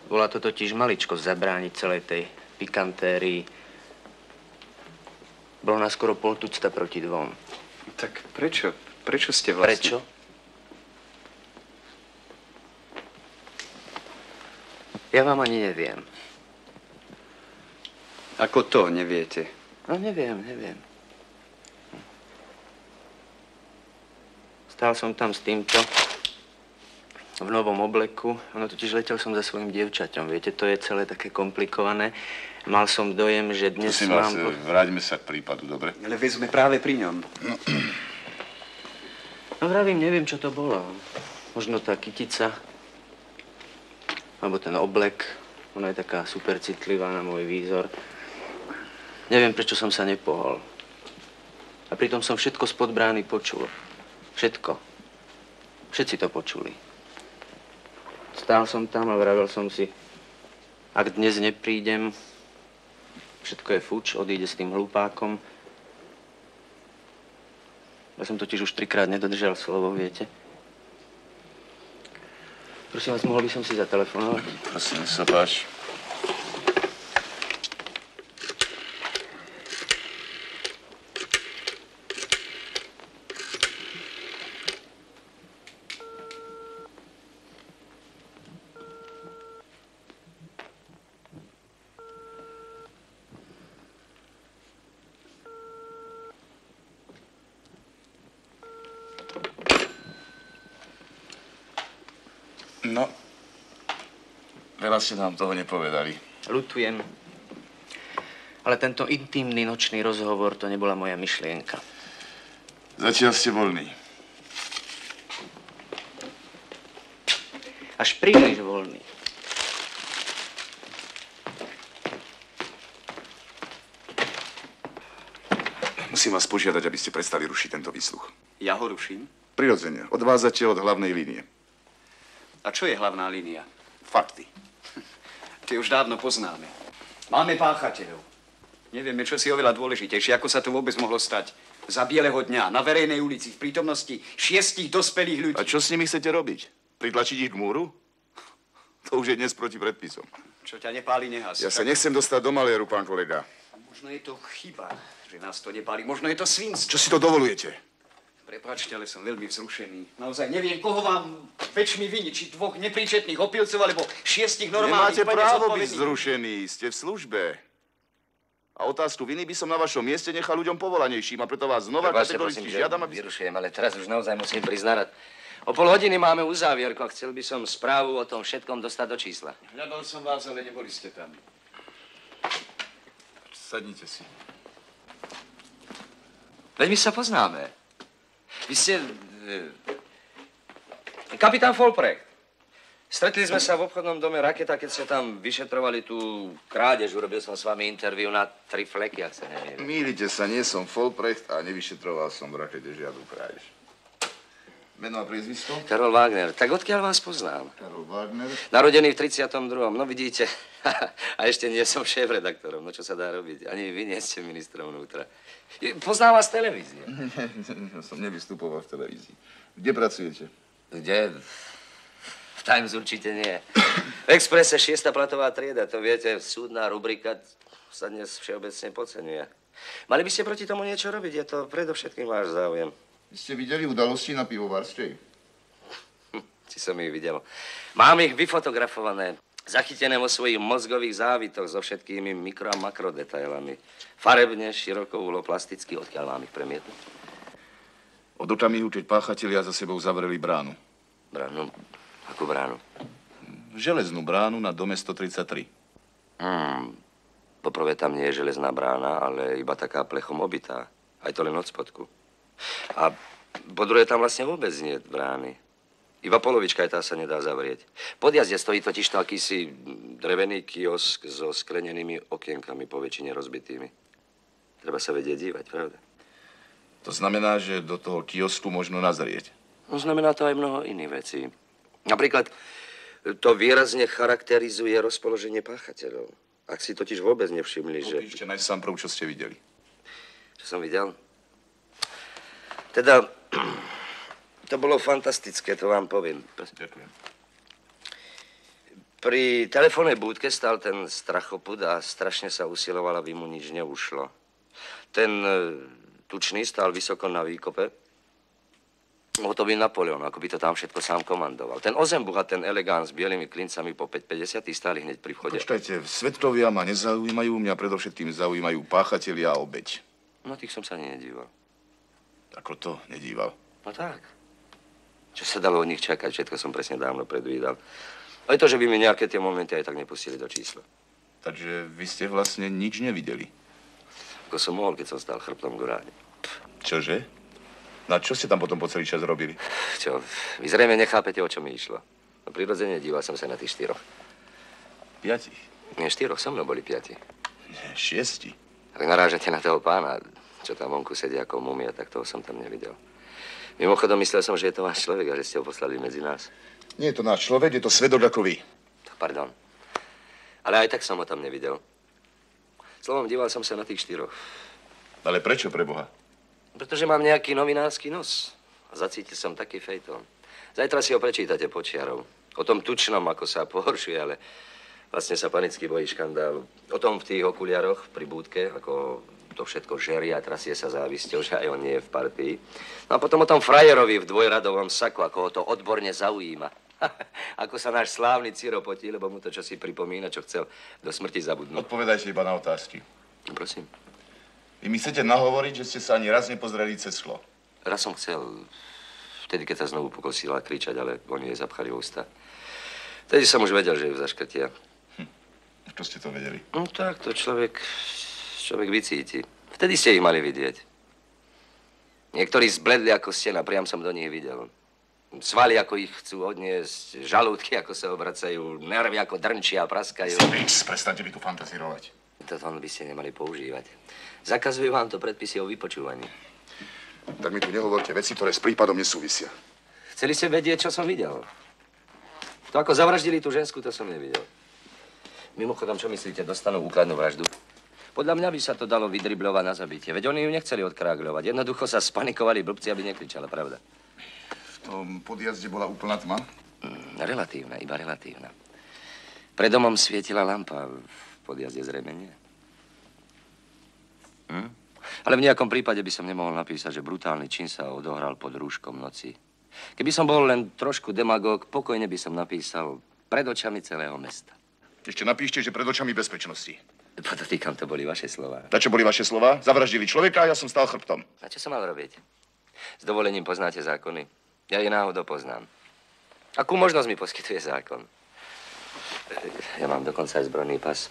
Speaker 8: Bola to totiž maličko zabrániť celej tej pikantérii. Bolo nás skoro pol tucta proti dvom.
Speaker 1: Tak prečo? Prečo ste vlastne...
Speaker 8: Prečo? Ja vám ani neviem.
Speaker 1: Ako to neviete?
Speaker 8: No neviem. Stál som tam s týmto v novom obleku. Ono totiž letel som za svojím dievčaťom. Viete, to je celé také komplikované. Mal som dojem, že dnes
Speaker 4: Prosím vás,
Speaker 8: mám...
Speaker 4: vráťme sa k prípadu, dobre?
Speaker 1: Ale veď sme práve pri ňom.
Speaker 8: No vravím, neviem, čo to bolo. Možno tá kytica, alebo ten oblek. Ona je taká super citlivá na môj výzor. Neviem, prečo som sa nepohol. A pritom som všetko spod brány počul. Všetko. Všetci to počuli. Stál som tam a vravel som si, ak dnes neprídem, všetko je fuč, odíde s tým hlupákom. Ja som totiž už 3-krát nedodržal slovo, viete. Prosím vás, mohol by som si zatelefonovať?
Speaker 4: Prosím, sa páči. No, veľa ste nám toho nepovedali.
Speaker 8: Ľutujem. Ale tento intimný nočný rozhovor, to nebola moja myšlienka.
Speaker 4: Zatiaľ ste voľní.
Speaker 8: Až príliš voľný.
Speaker 4: Musím vás požiadať, aby ste prestali rušiť tento výsluch.
Speaker 1: Ja ho ruším?
Speaker 4: Prirodzene. Odvádzate od hlavnej línie.
Speaker 1: A čo je hlavná línia?
Speaker 4: Fakty.
Speaker 1: Tie už dávno poznáme. Máme páchateľov. Nevieme, čo si oveľa dôležitejšie, ako sa to vôbec mohlo stať. Za bieleho dňa, na verejnej ulici, v prítomnosti 6 dospelých ľudí.
Speaker 4: A čo s nimi chcete robiť? Pritlačiť ich k múru? To už je dnes proti predpisom.
Speaker 1: Čo ťa nepáli, nehas.
Speaker 4: Ja sa nechcem dostať do malieru, pán kolega.
Speaker 1: Možno je to chyba, že nás to nepáli. Možno je to svinstvo.
Speaker 4: Čo si to dovolujete?
Speaker 1: Prepáčte, ale som veľmi vzrušený. Naozaj neviem, koho vám väčšmi viniť. Či 2 nepríčetných opilcov, alebo 6 normálnych.
Speaker 4: Nemáte právo byť zrušený. Ste v službe. A otázku viny by som na vašom mieste nechal ľuďom povolanejším a preto vás znova kategoricky žiadam, aby...
Speaker 3: Vyrušujem, ale teraz už naozaj musím priznať. O pol hodiny máme uzávierko. Chcel by som správu o tom všetkom dostať do čísla.
Speaker 1: Hľadal som vás, ale neboli ste tam.
Speaker 4: Sadnite si.
Speaker 3: Veď my sa poznáme. Vy ste... kapitán Folprecht. Stretli sme sa v obchodnom dome Raketa, keď ste tam vyšetrovali tú krádež. Urobil som s vami interviu na 3 fleky, ak sa nemýlim.
Speaker 4: Mýlite sa, nie som Folprecht a nevyšetroval som v Rakete žiadnu krádež. Meno a priezvisko?
Speaker 3: Karol Wagner. Tak odkiaľ vás poznám?
Speaker 4: Karol Wagner.
Speaker 3: Narodený v 32. No vidíte. A ešte nie som šéf-redaktorom. No čo sa dá robiť? Ani vy nie ste ministrom vnútra. Poznám vás z televízie.
Speaker 4: Ja som nevystupoval v televízii. Kde pracujete?
Speaker 3: Kde? V Times určite nie. V Expresse 6. platová trieda. To viete, súdna rubrika sa dnes všeobecne podceňuje. Mali by ste proti tomu niečo robiť. Je to predovšetkým váš záujem.
Speaker 4: Vy ste videli udalosti na pivovarskej?
Speaker 3: Či som ich videl. Mám ich vyfotografované. Zachytené vo svojich mozgových závitoch so všetkými mikro- a makrodetailami. Farebne, širokouhlo, plasticky. Odkiaľ mám ich premietnúť?
Speaker 4: Od okamihu, keď páchatelia za sebou zavreli bránu.
Speaker 3: Bránu? Akú bránu?
Speaker 4: Železnú bránu na dome 133.
Speaker 3: Poprvé tam nie je železná brána, ale iba taká plechom obitá. Aj to len od spodku. A po druhé tam vlastne vôbec nie je brány. Iba polovička tá sa nedá zavrieť. Pod jazde stojí totiž to akýsi drevený kiosk so sklenenými okienkami po väčšine rozbitými. Treba sa vedieť dívať, pravda?
Speaker 4: To znamená, že do toho kiosku možno nazrieť.
Speaker 3: No, znamená to aj mnoho iných vecí. Napríklad to výrazne charakterizuje rozpoloženie páchateľov. Ak si totiž vôbec nevšimli, že...
Speaker 4: Popíšte najsám prv, čo ste videli.
Speaker 3: Čo som videl? Teda, to bolo fantastické, to vám poviem.
Speaker 4: Ďakujem.
Speaker 3: Pri telefónnej búdke stál ten strachopud a strašne sa usiloval, aby mu nič neušlo. Ten tučný stál vysoko na výkope. To by Napoleon, ako by to tam všetko sám komandoval. Ten ozembuch a ten elegán s bielými klincami po 5,50 stáli hneď pri vchode.
Speaker 4: Počkajte, svetkovia ma nezaujímajú, mňa predovšetkým zaujímajú páchatelia a obeť.
Speaker 3: No, tých som sa ani nedíval.
Speaker 4: Ako to nedíval?
Speaker 3: No tak. Čo sa dalo od nich čakať, všetko som presne dávno predvídal. Aj to, že by mi nejaké tie momenty aj tak nepustili do čísla.
Speaker 4: Takže vy ste vlastne nič nevideli?
Speaker 3: Ako som mohol, keď som stál chrbtom k bráne.
Speaker 4: Čože? Na čo ste tam potom po celý čas robili?
Speaker 3: Čo, vy zrejme nechápete, o čo mi išlo. No prirodzene díval som sa na tých 4.
Speaker 4: 5?
Speaker 3: Nie, 4, so mnou boli 5.
Speaker 4: Nie, 6.
Speaker 3: Ak narážate na toho pána, čo tam vonku sedí ako mumia, tak toho som tam nevidel. Mimochodom, myslel som, že je to váš človek a že ste ho poslali medzi nás.
Speaker 4: Nie je to náš človek, je to svedok ako vy.
Speaker 3: Pardon. Ale aj tak som ho tam nevidel. Slovom, díval som sa na tých 4.
Speaker 4: Ale prečo, preboha?
Speaker 3: Pretože mám nejaký novinársky nos. A zacítil som taký fejtón. Zajtra si ho prečítate počiarov. O tom tučnom, ako sa pohoršuje, ale vlastne sa panicky bojí škandál. O tom v tých okuliaroch pri búdke, ako to všetko žerí a trasie sa závisťou, že aj on nie je v partii. No a potom o tom frajerovi v dvojradovom saku, ako ho to odborne zaujíma. Ako sa náš slávny Ciro potí, lebo mu to čosi pripomína, čo chcel do smrti zabudnúť.
Speaker 4: Odpovedajte iba na otázky.
Speaker 3: No, prosím.
Speaker 4: Vy mi chcete nahovoriť, že ste sa ani raz nepozreli cez sklo.
Speaker 3: Raz som chcel, vtedy, keď sa znovu pokosila kričať, ale oni jej zapchali ústa. Vtedy som už vedel, že ju zaškrtia.
Speaker 4: Čo ste to vedeli?
Speaker 3: No tak, to človek vycíti. Vtedy ste ich mali vidieť. Niektorí zbledli ako stena, priam som do nich videl. Svaly, ako ich chcú odniesť, žalúdky, ako sa obracajú, nervy, ako drnčia a praskajú.
Speaker 4: Prestaňte mi tu fantazírovať.
Speaker 3: Toto by ste nemali používať. Zakazujú vám to predpisy o vypočúvaní.
Speaker 4: Tak mi tu nehovorte veci, ktoré s prípadom nesúvisia.
Speaker 3: Chceli ste vedieť, čo som videl? To, ako zavraždili tú žensku, to som nevidel. Mimochodom, čo myslíte, dostanú úkladnú vraždu? Podľa mňa by sa to dalo vydriblovať na zabitie. Veď oni ju nechceli odkrágľovať. Jednoducho sa spanikovali blbci, aby nekričala, pravda?
Speaker 4: V tom podjazde bola úplná tma?
Speaker 3: Relatívna, iba relatívna. Pred domom svietila lampa, v podjazde zrejme nie. Ale v nejakom prípade by som nemohol napísať, že brutálny čin sa odohral pod rúškom noci. Keby som bol len trošku demagóg, pokojne by som napísal pred očami celého mesta.
Speaker 4: Ešte napíšte, že pred očami bezpečnosti.
Speaker 3: Podotýkam, to boli vaše slová.
Speaker 4: Na čo boli vaše slova? Zavraždili človeka a ja som stál chrbtom.
Speaker 3: A čo som mal robiť? S dovolením poznáte zákony? Ja ich náhodou poznám. Akú možnosť mi poskytuje zákon? Ja mám dokonca aj zbrojný pas.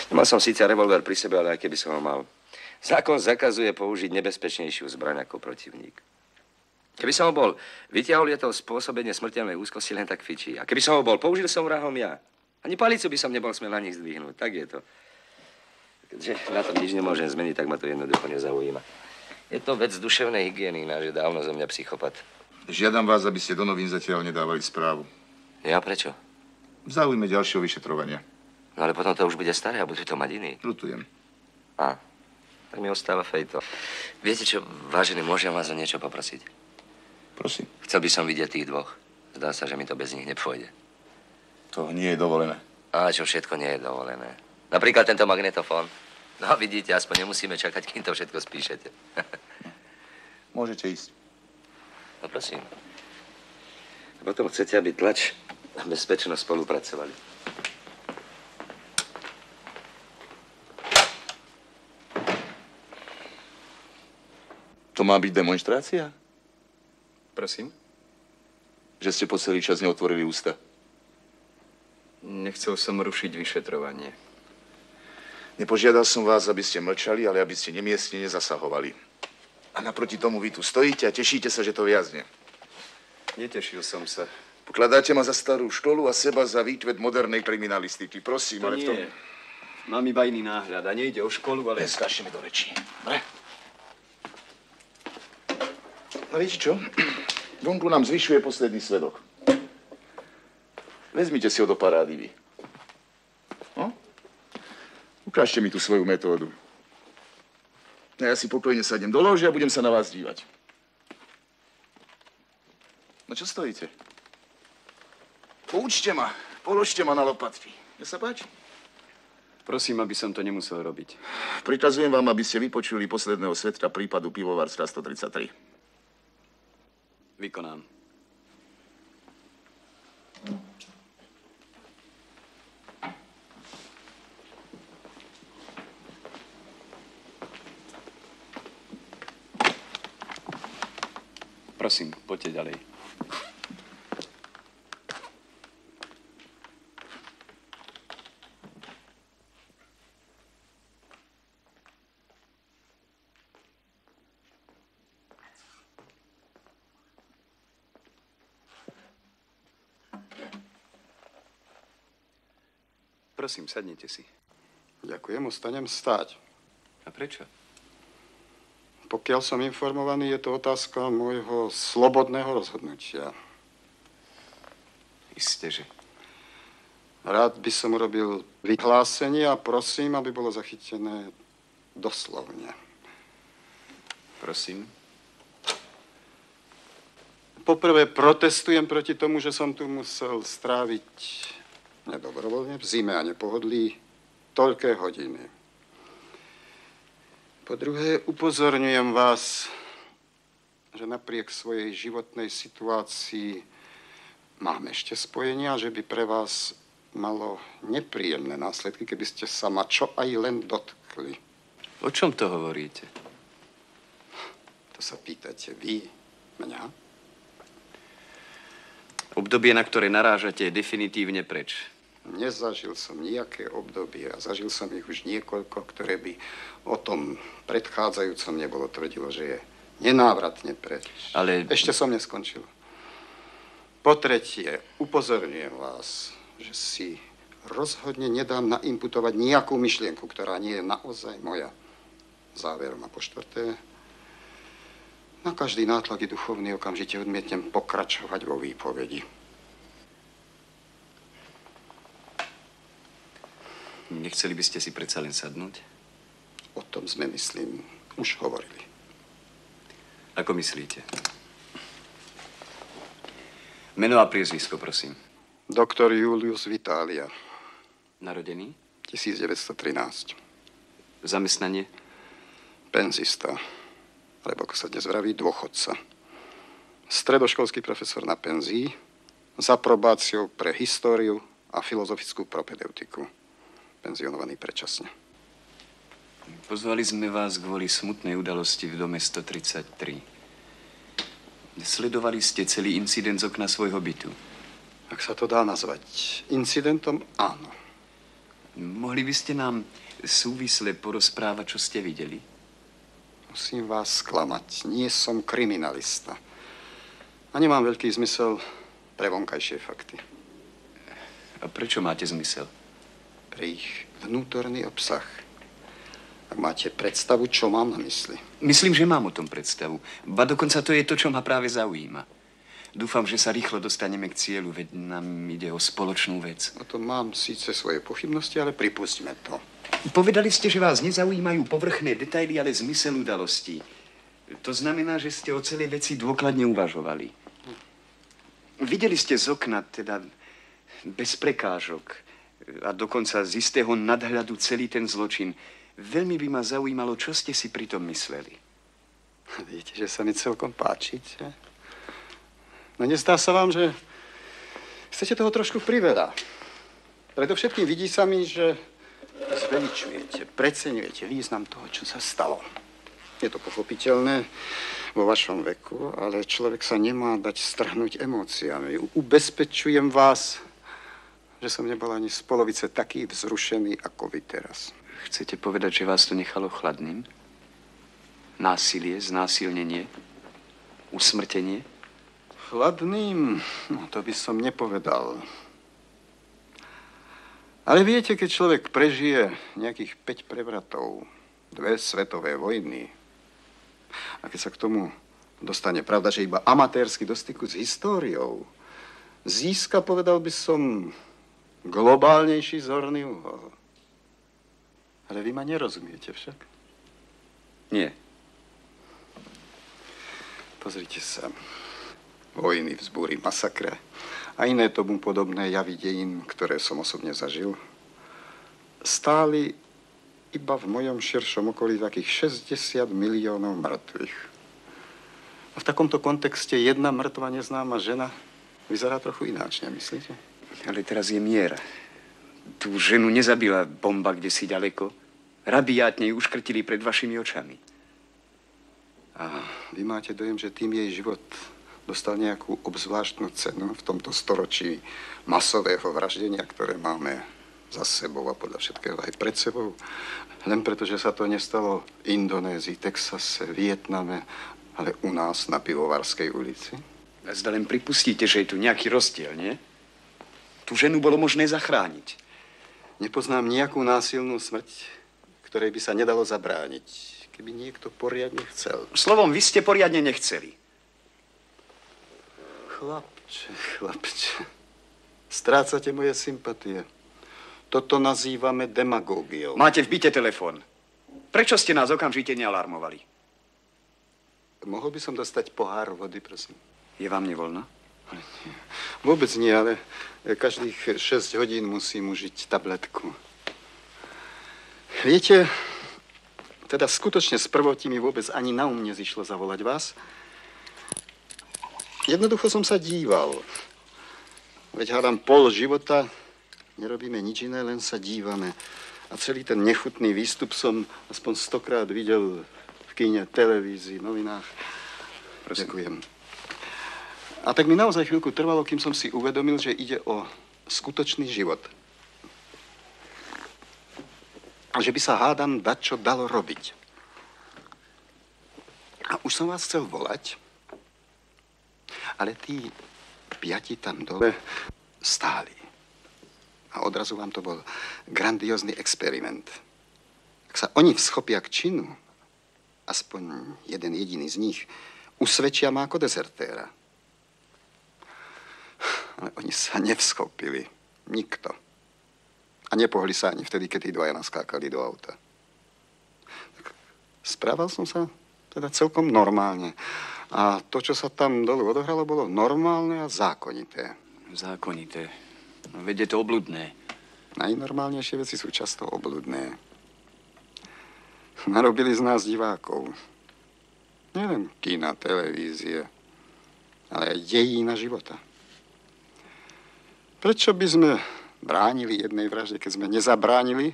Speaker 3: Nemal som síce revolver pri sebe, ale aj keby som ho mal. Zákon zakazuje použiť nebezpečnejšiu zbraň ako protivník. Keby som ho bol vyťahol, je to spôsobenie smrteľnej úzkosti len tak fičí. A keby som ho bol, použil som vrahom ja. Ani palicu by som nebol smel na nich zdvihnúť. Tak je to. Keďže na tom nič nemôžem zmeniť, tak ma to jednoducho nezaujíma. Je to vec duševnej hygieny, náš je dávno zo mňa psychopat.
Speaker 4: Žiadam vás, aby ste do novín zatiaľ nedávali správu.
Speaker 3: Ja prečo?
Speaker 4: V záujme ďalšieho vyšetrovania.
Speaker 3: No ale potom to už bude staré a budú to mať iní.
Speaker 4: Ľutujem.
Speaker 3: A, tak mi ostáva fejto. Viete čo, vážený, môžem vás o niečo poprosiť?
Speaker 4: Prosím.
Speaker 3: Chcel by som vidieť tých dvoch. Zdá sa, že mi to bez nich nepôjde.
Speaker 4: To nie je dovolené.
Speaker 3: A čo všetko nie je dovolené. Napríklad tento magnetofón. No vidíte, aspoň nemusíme čakať, kým to všetko spíšete.
Speaker 4: Môžete ísť.
Speaker 3: No prosím. Potom chcete, aby tlač a bezpečnosť spolupracovali.
Speaker 4: To má byť demonštrácia?
Speaker 1: Prosím?
Speaker 4: Že ste po celý čas neotvorili ústa.
Speaker 1: Nechcel som rušiť vyšetrovanie.
Speaker 4: Nepožiadal som vás, aby ste mlčali, ale aby ste nemiestne nezasahovali. A naproti tomu vy tu stojíte a tešíte sa, že to viazne.
Speaker 1: Netešil som sa.
Speaker 4: Pokladáte ma za starú školu a seba za výtvet modernej kriminalistiky. Prosím,
Speaker 1: To
Speaker 4: ale
Speaker 1: nie.
Speaker 4: v tom...
Speaker 1: Mám iba iný náhľad a nejde o školu, ale...
Speaker 4: Neskážte mi do rečí. Dobre? A viete čo? Vonku nám zvyšuje posledný svedok. Vezmite si ho do parády vy. No? Ukážte mi tú svoju metódu. A ja si pokojne sadnem do lože a budem sa na vás dívať. No čo stojíte? Poučte ma. Položte ma na lopatky. Mne sa páči.
Speaker 1: Prosím, aby som to nemusel robiť.
Speaker 4: Prikazujem vám, aby ste vypočuli posledného svedka prípadu Pivovarstva 133.
Speaker 1: Vykonám. Prosím, poďte ďalej. Prosím, sadnite si.
Speaker 5: Ďakujem, ostanem stáť.
Speaker 1: A prečo?
Speaker 5: Pokiaľ som informovaný, je to otázka môjho slobodného rozhodnutia.
Speaker 1: Isteže.
Speaker 5: Rád by som urobil vyhlásenie a prosím, aby bolo zachytené doslovne.
Speaker 1: Prosím.
Speaker 5: Poprvé protestujem proti tomu, že som tu musel stráviť nedobrovoľne, v zime a nepohodlí, toľké hodiny. Po druhé, upozorňujem vás, že napriek svojej životnej situácii mám ešte spojenia, že by pre vás malo nepríjemné následky, keby ste sa ma čo aj len dotkli.
Speaker 1: O čom to hovoríte?
Speaker 5: To sa pýtate vy, mňa?
Speaker 1: Obdobie, na ktoré narážate, je definitívne preč.
Speaker 5: Nezažil som nejaké obdobie a zažil som ich už niekoľko, ktoré by o tom predchádzajúcom nebolo tvrdilo, že je nenávratne preč.
Speaker 1: Ale...
Speaker 5: Ešte som neskončil. Po tretie, upozorňujem vás, že si rozhodne nedám naimputovať nejakú myšlienku, ktorá nie je naozaj moja. Záverom a po štvrté, na každý nátlak je duchovný, okamžite odmietnem pokračovať vo výpovedi.
Speaker 1: Nechceli by ste si predsa len sadnúť?
Speaker 5: O tom sme, myslím, už hovorili.
Speaker 1: Ako myslíte? Meno a priezvisko, prosím.
Speaker 5: Doktor Julius Vitalia.
Speaker 1: Narodený?
Speaker 5: 1913.
Speaker 1: Zamestnanie?
Speaker 5: Penzista. Alebo ako sa dnes vraví, dôchodca. Stredoškolský profesor na penzii s aprobáciou pre históriu a filozofickú propedeutiku. Penzionovaný predčasne.
Speaker 1: Pozvali sme vás kvôli smutnej udalosti v dome 133. Sledovali ste celý incident z okna svojho bytu.
Speaker 5: Ak sa to dá nazvať incidentom, áno.
Speaker 1: Mohli by ste nám súvisle porozprávať, čo ste videli?
Speaker 5: Musím vás sklamať. Nie som kriminalista. A nemám veľký zmysel pre vonkajšie fakty.
Speaker 1: A prečo máte zmysel?
Speaker 5: Pre ich vnútorný obsah. Ak máte predstavu, čo mám na mysli.
Speaker 1: Myslím, že mám o tom predstavu. Ba dokonca to je to, čo ma práve zaujíma. Dúfam, že sa rýchlo dostaneme k cieľu, veď nám ide o spoločnú vec.
Speaker 5: O to mám síce svoje pochybnosti, ale pripustíme to.
Speaker 1: Povedali ste, že vás nezaujímajú povrchné detaily, ale zmysel udalostí. To znamená, že ste o celej veci dôkladne uvažovali. Videli ste z okna, teda bez prekážok a dokonca z istého nadhľadu celý ten zločin. Veľmi by ma zaujímalo, čo ste si pritom mysleli.
Speaker 5: Viete, že sa mi celkom páčiť. No nezdá sa vám, že chcete toho trošku priveľa. Predovšetkým vidí sa mi, že zveličujete, preceňujete význam toho, čo sa stalo. Je to pochopiteľné vo vašom veku, ale človek sa nemá dať strhnúť emóciami. Ubezpečujem vás, že som nebol ani z polovice taký vzrušený, ako vy teraz.
Speaker 1: Chcete povedať, že vás to nechalo chladným? Násilie, znásilnenie, usmrtenie?
Speaker 5: Chladným? No, to by som nepovedal. Ale viete, keď človek prežije nejakých 5 prevratov, 2 svetové vojny, a keď sa k tomu dostane, pravda, že iba amatérsky do styku s históriou, získa, povedal by som, globálnejší zorný uhol. Ale vy ma nerozumiete však?
Speaker 1: Nie.
Speaker 5: Pozrite sa. Vojny, vzbúry, masakre a iné tomu podobné javy dejín, ktoré som osobne zažil, stáli iba v mojom širšom okolí takých 60 miliónov mŕtvych. A v takomto kontexte jedna mŕtva neznáma žena vyzerá trochu ináč, nemyslíte?
Speaker 1: Ale teraz je mier. Tú ženu nezabila bomba kdesi ďaleko. Rabiátne ju uškrtili pred vašimi očami.
Speaker 5: A vy máte dojem, že tým jej život dostal nejakú obzvláštnu cenu v tomto storočí masového vraždenia, ktoré máme za sebou a podľa všetkého aj pred sebou. Len preto, že sa to nestalo v Indonézii, Texase, Vietname, ale u nás na Pivovarskej ulici.
Speaker 1: Zda len pripustíte, že je tu nejaký rozdiel, nie? Tú ženu bolo možné zachrániť.
Speaker 5: Nepoznám nejakú násilnú smrť, ktorej by sa nedalo zabrániť, keby niekto poriadne chcel.
Speaker 1: Slovom, vy ste poriadne nechceli.
Speaker 5: Chlapče, strácate moje sympatie. Toto nazývame demagógiou.
Speaker 1: Máte v byte telefón. Prečo ste nás okamžite nealarmovali?
Speaker 5: Mohol by som dostať pohár vody, prosím?
Speaker 1: Je vám nevoľno?
Speaker 5: Vôbec nie, ale každých 6 hodín musím užiť tabletku. Viete, teda skutočne z prvotí mi vôbec ani na nezišlo zavolať vás. Jednoducho som sa díval. Veď hádam pol života, nerobíme nič iné, len sa dívame. A celý ten nechutný výstup som aspoň 100-krát videl v kíne, televízii, novinách. Ďakujem. A tak mi naozaj chvíľku trvalo, kým som si uvedomil, že ide o skutočný život. A že by sa hádam dať, čo dalo robiť. A už som vás chcel volať, ale tí 5 tam dole stáli. A odrazu vám to bol grandiózny experiment. Ak sa oni vschopia k činu, aspoň jeden jediný z nich, usvedčia ma ako dezertéra. Ale oni sa nevschopili. Nikto. A nepohli sa ani vtedy, keď tí dvaja naskákali do auta. Tak správal som sa teda celkom normálne. A to, čo sa tam dolu odohralo, bolo normálne a zákonité.
Speaker 1: Zákonité. No, veď je to obludné.
Speaker 5: Najnormálnejšie veci sú často obludné. Narobili z nás divákov. Nielen kína, televízie, ale aj dejína života. Prečo by sme bránili jednej vražde, keď sme nezabránili?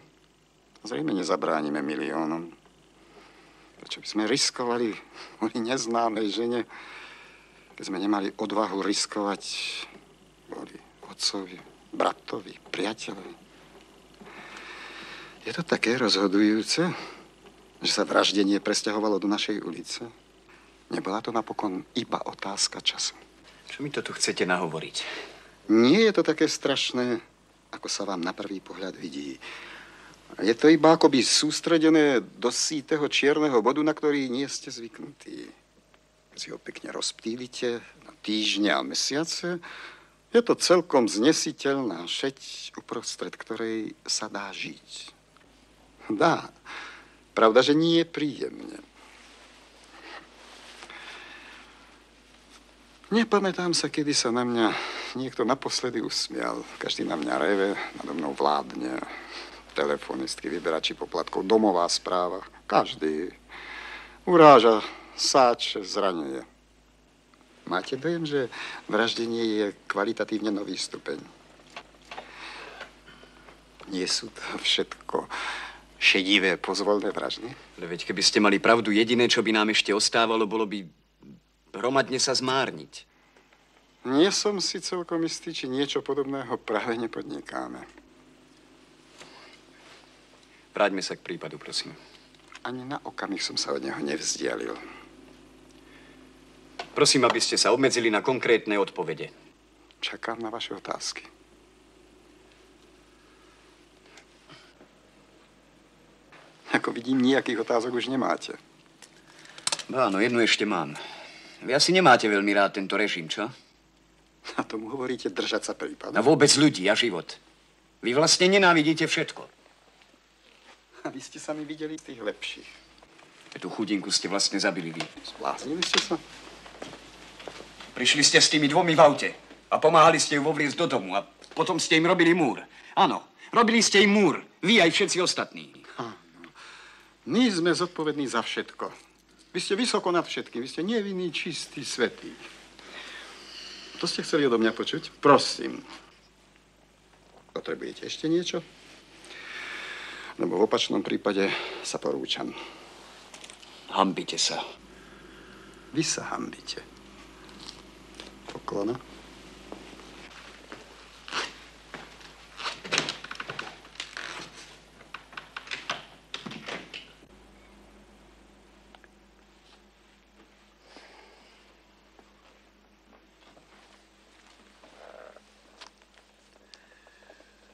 Speaker 5: Zrejme nezabránime miliónom. Prečo by sme riskovali kvôli neznámej žene, keď sme nemali odvahu riskovať kvôli otcovi, bratovi, priateľovi? Je to také rozhodujúce, že sa vraždenie presťahovalo do našej ulice? Nebola to napokon iba otázka času.
Speaker 1: Čo mi to tu chcete nahovoriť?
Speaker 5: Nie je to také strašné, ako sa vám na prvý pohľad vidí. Je to iba akoby sústredené do sítého čierneho bodu, na ktorý nie ste zvyknutí. si ho pekne rozptýlite na týždňa a mesiace, je to celkom znesiteľná šeť, uprostred ktorej sa dá žiť. Dá. Pravda, že nie je príjemne. Nepamätám sa, kedy sa na mňa niekto naposledy usmial. Každý na mňa reve, nado mnou vládne. Telefonistky, vyberači poplatkov, domová správa. Každý uráža, sáče, zraňuje. Máte dojem, že vraždenie je kvalitatívne nový stupeň? Nie sú to všetko šedivé, pozvolné vraždy?
Speaker 1: Ale veď keby ste mali pravdu, jediné, čo by nám ešte ostávalo, bolo by hromadne sa zmárniť.
Speaker 5: Nie som si celkom istý, či niečo podobného práve nepodnikáme.
Speaker 1: Vráťme sa k prípadu, prosím.
Speaker 5: Ani na okamih som sa od neho nevzdialil.
Speaker 1: Prosím, aby ste sa obmedzili na konkrétne odpovede.
Speaker 5: Čakám na vaše otázky. Ako vidím, nejakých otázok už nemáte.
Speaker 1: Áno, jednu ešte mám. Vy asi nemáte veľmi rád tento režim, čo?
Speaker 5: A tomu hovoríte držať sa prípadu.
Speaker 1: A vôbec ľudí a život. Vy vlastne nenávidíte všetko.
Speaker 5: A vy ste sa mi videli tých lepších.
Speaker 1: Tú chudinku ste vlastne zabili vy.
Speaker 5: Zbláznili ste sa?
Speaker 1: Prišli ste s tými dvomi v aute a pomáhali ste ju vovliecť do domu a potom ste im robili múr. Áno, robili ste im múr. Vy aj všetci ostatní.
Speaker 5: Áno. My sme zodpovední za všetko. Vy ste vysoko nad všetkým. Vy ste nevinný, čistý, svätý. To ste chceli odo mňa počuť? Prosím. Potrebujete ešte niečo? Lebo v opačnom prípade sa porúčam.
Speaker 1: Hanbite sa.
Speaker 5: Vy sa hanbite. Poklona.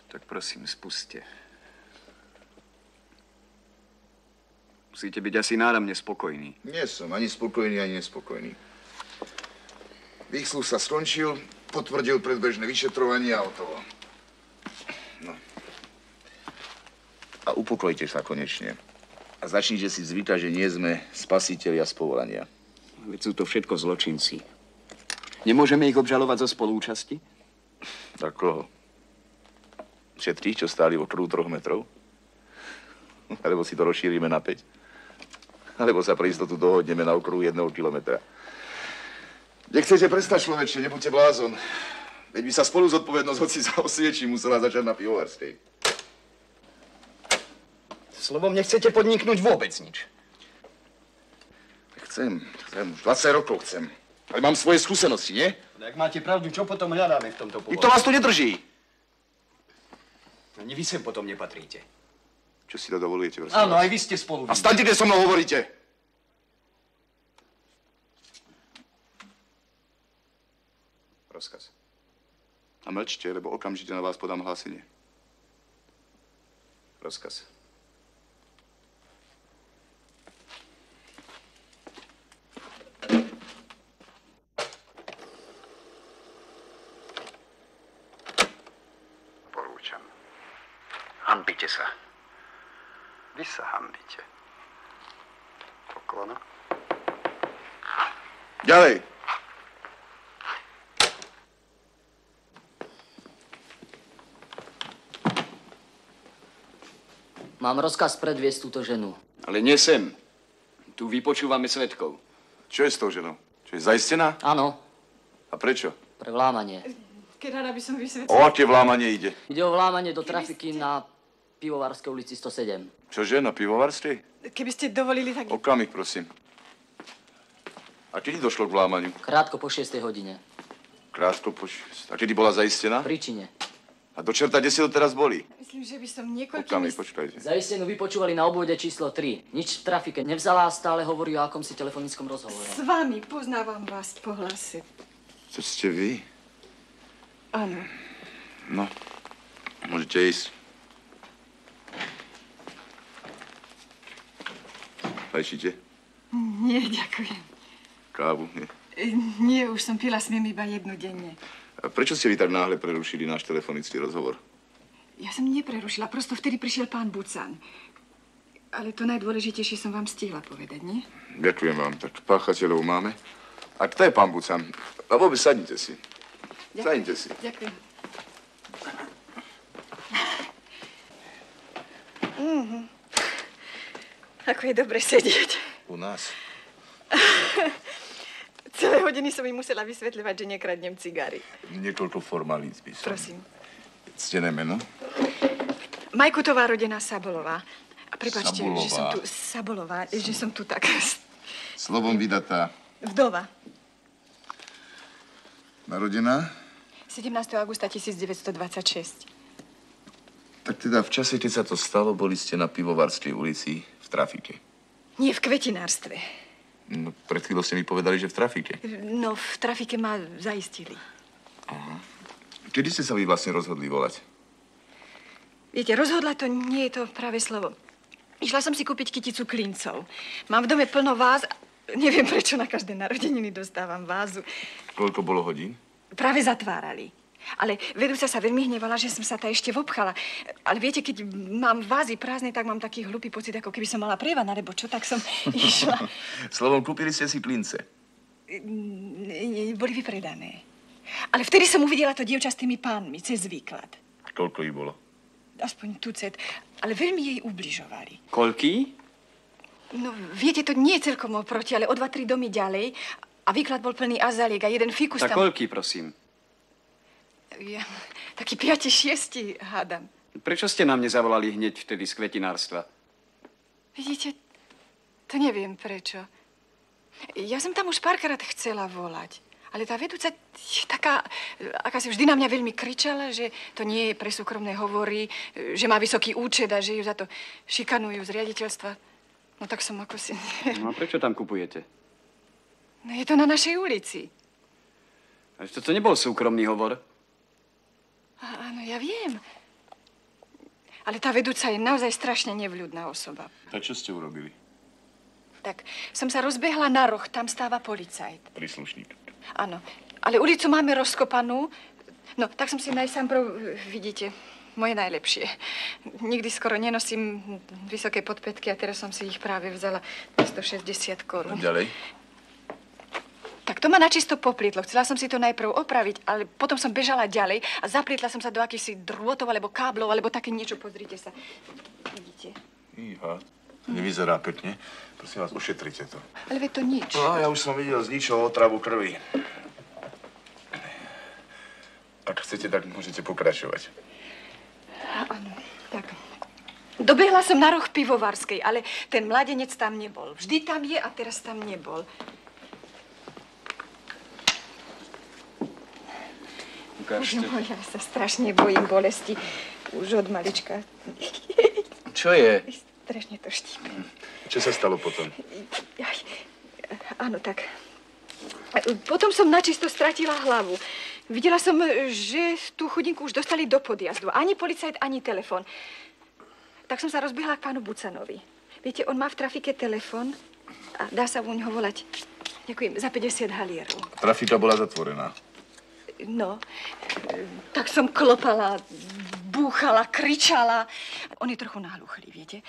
Speaker 1: Tak prosím, spuste. Musíte byť asi náramne spokojní.
Speaker 4: Nie som ani spokojný, ani nespokojný. Výsluh sa skončil, potvrdil predbežné vyšetrovanie a hotovo. No. A upokojte sa konečne. A začnite si zvykať, že nie sme spasitelia z povolania.
Speaker 1: Veď sú to všetko zločinci. Nemôžeme ich obžalovať zo spolúčasti?
Speaker 4: Tak koho? Všetkých, čo stáli v okruhu 3 metrov? Alebo si to rozšírime na 5? Alebo sa pre istotu dohodneme na okruhu 1 kilometra? Kde chcete prestať, človeče, nebuďte blázon. Veď by sa spolu zodpovednosť hoci za osviečí musela začať na Pivovarskej.
Speaker 1: Slovom nechcete podniknúť vôbec nič.
Speaker 4: Chcem. Už 20 rokov chcem. Ale mám svoje skúsenosti, nie?
Speaker 1: Ale ak máte pravdu, čo potom hľadáme v tomto
Speaker 4: Nikto vás tu nedrží.
Speaker 1: Ani vy sem potom nepatríte.
Speaker 4: Čo si to dovolujete, prosím?
Speaker 1: Áno, aj vy ste spolu.
Speaker 4: A staňte, kde so mnou hovoríte. Rozkaz. A mlčte, lebo okamžite na vás podám hlásenie. Rozkaz.
Speaker 5: Porúčam.
Speaker 1: Hanbite sa.
Speaker 5: Vy sa hanbite. Poklona.
Speaker 4: Ďalej.
Speaker 9: Mám rozkaz predviesť túto ženu.
Speaker 1: Ale nie sem. Tu vypočúvame svedkov.
Speaker 4: Čo je s tou ženou? Čo je zaistená?
Speaker 9: Áno,
Speaker 4: A prečo?
Speaker 9: pre vlámanie.
Speaker 10: Keď rada by som vysvetlila.
Speaker 4: O aké vlámanie ide?
Speaker 9: Ide o vlámanie do trafiky na Pivovarskej ulici 107.
Speaker 4: Čože, na Pivovarskej?
Speaker 10: Keby ste dovolili, tak...
Speaker 4: Okamih, prosím. A kedy došlo k vlámaniu?
Speaker 9: Krátko po 6. hodine.
Speaker 4: Krátko po 6. A kedy bola zaistená?
Speaker 9: V Príčine.
Speaker 4: A do čerta, kde si to teraz boli?
Speaker 10: Myslím, že by som niekoľkými...
Speaker 4: Okamih, počkajte.
Speaker 9: Zaistenú vypočúvali na obvode číslo 3. Nič v trafike nevzala a stále hovorí o akomsi telefonickom rozhovore.
Speaker 10: S vami poznávam vás po hlase.
Speaker 4: To ste vy?
Speaker 10: Áno.
Speaker 4: No, môžete ísť. Fajčíte?
Speaker 10: Nie, ďakujem.
Speaker 4: kávu, nie?
Speaker 10: Nie, už som pila s ním iba jednu denne.
Speaker 4: A prečo ste vy tak náhle prerušili náš telefonický rozhovor?
Speaker 10: Ja som neprerušila, prosto vtedy prišiel pán Bucan. Ale to najdôležitejšie som vám stihla povedať, nie?
Speaker 4: Ďakujem vám. Tak páchateľov máme. A kto je pán Bucan? A vôbec sadnite si. Sadnite si.
Speaker 10: Ďakujem. Ako je dobre sedieť.
Speaker 4: U nás.
Speaker 10: Celé hodiny som im musela vysvetľovať, že nekradnem cigary.
Speaker 4: Niekoľko formalít by som.
Speaker 10: Prosím.
Speaker 4: Ctené meno?
Speaker 10: Majkutová rodená Sabolová. A prepáčte,
Speaker 4: Sabolová.
Speaker 10: že som tu... Sabolová, že som tu tak...
Speaker 4: Slovom vydatá.
Speaker 10: Vdova.
Speaker 4: Narodená?
Speaker 10: 17. augusta 1926.
Speaker 4: Tak teda v čase, keď sa to stalo, boli ste na Pivovarskej ulici v trafike.
Speaker 10: Nie, v kvetinárstve.
Speaker 4: No, pred chvíľou ste mi povedali, že v trafike.
Speaker 10: No, v trafike ma zaistili.
Speaker 4: Kedy ste sa vy vlastne rozhodli volať?
Speaker 10: Viete, rozhodla to nie je to práve slovo. Išla som si kúpiť kyticu klincov. Mám v dome plno váz a neviem, prečo na každé narodeniny dostávam vázu.
Speaker 4: Koľko bolo hodín?
Speaker 10: Práve zatvárali. Ale vedúca sa veľmi hnevala, že som sa tá ešte vopchala. Ale viete, keď mám vázy prázdne, tak mám taký hlupý pocit, ako keby som mala prievan, alebo čo, tak som išla.
Speaker 4: Slovom, kúpili ste si klince.
Speaker 10: Boli vypredané. Ale vtedy som uvidela to dievča s tými pánmi, cez výklad.
Speaker 4: Koľko ich bolo?
Speaker 10: Aspoň tucet, ale veľmi jej ubližovali.
Speaker 2: Koľký?
Speaker 10: No, viete, to nie je celkom oproti, ale o 2-3 domy ďalej a výklad bol plný azaliek a jeden fikus
Speaker 2: Tak
Speaker 10: tam...
Speaker 2: koľký, prosím?
Speaker 10: Ja, taký 5-6, hádam.
Speaker 1: Prečo ste nám nezavolali hneď vtedy z kvetinárstva?
Speaker 10: Vidíte, to neviem prečo. Ja som tam už párkrát chcela volať. Ale tá vedúca je taká, aká si vždy na mňa veľmi kričala, že to nie je pre súkromné hovory, že má vysoký účet a že ju za to šikanujú z riaditeľstva. No tak som ako si...
Speaker 1: No a prečo tam kupujete?
Speaker 10: No je to na našej ulici.
Speaker 1: A to nebol súkromný hovor?
Speaker 10: Áno, ja viem. Ale tá vedúca je naozaj strašne nevľúdna osoba.
Speaker 4: Tak čo ste urobili?
Speaker 10: Tak som sa rozbehla na roh, tam stáva policajt.
Speaker 4: Príslušník.
Speaker 10: Áno, ale ulicu máme rozkopanú. No, tak som si najsamprv, vidíte, moje najlepšie. Nikdy skoro nenosím vysoké podpätky a teraz som si ich práve vzala 160 korún.
Speaker 4: Ďalej?
Speaker 10: Tak to ma načisto poplietlo. Chcela som si to najprv opraviť, ale potom som bežala ďalej a zaplietla som sa do akýchsi drôtov, alebo káblov, alebo také niečo. Pozrite sa. Vidíte?
Speaker 4: Iha, to nevyzerá pekne. Prosím vás, ušetrite to.
Speaker 10: Ale veď to nič.
Speaker 4: No, ja už som videl z ničoho otravu krvi. Ak chcete, tak môžete pokračovať.
Speaker 10: Áno, tak. Dobehla som na roh Pivovarskej, ale ten mladenec tam nebol. Vždy tam je a teraz tam nebol.
Speaker 1: Ukážte.
Speaker 10: No, ja sa strašne bojím bolesti. Už od malička.
Speaker 2: Čo je?
Speaker 10: Strašne to štípe.
Speaker 4: Čo sa stalo potom?
Speaker 10: Áno, tak. Potom som načisto stratila hlavu. Videla som, že tú chudinku už dostali do podjazdu. Ani policajt, ani telefon. Tak som sa rozbehla k pánu Bucanovi. Viete, on má v trafike telefon a dá sa u ňoho volať, ďakujem, za 50 halierov.
Speaker 4: Trafika bola zatvorená.
Speaker 10: No, tak som klopala, búchala, kričala. On je trochu nahluchlý, viete.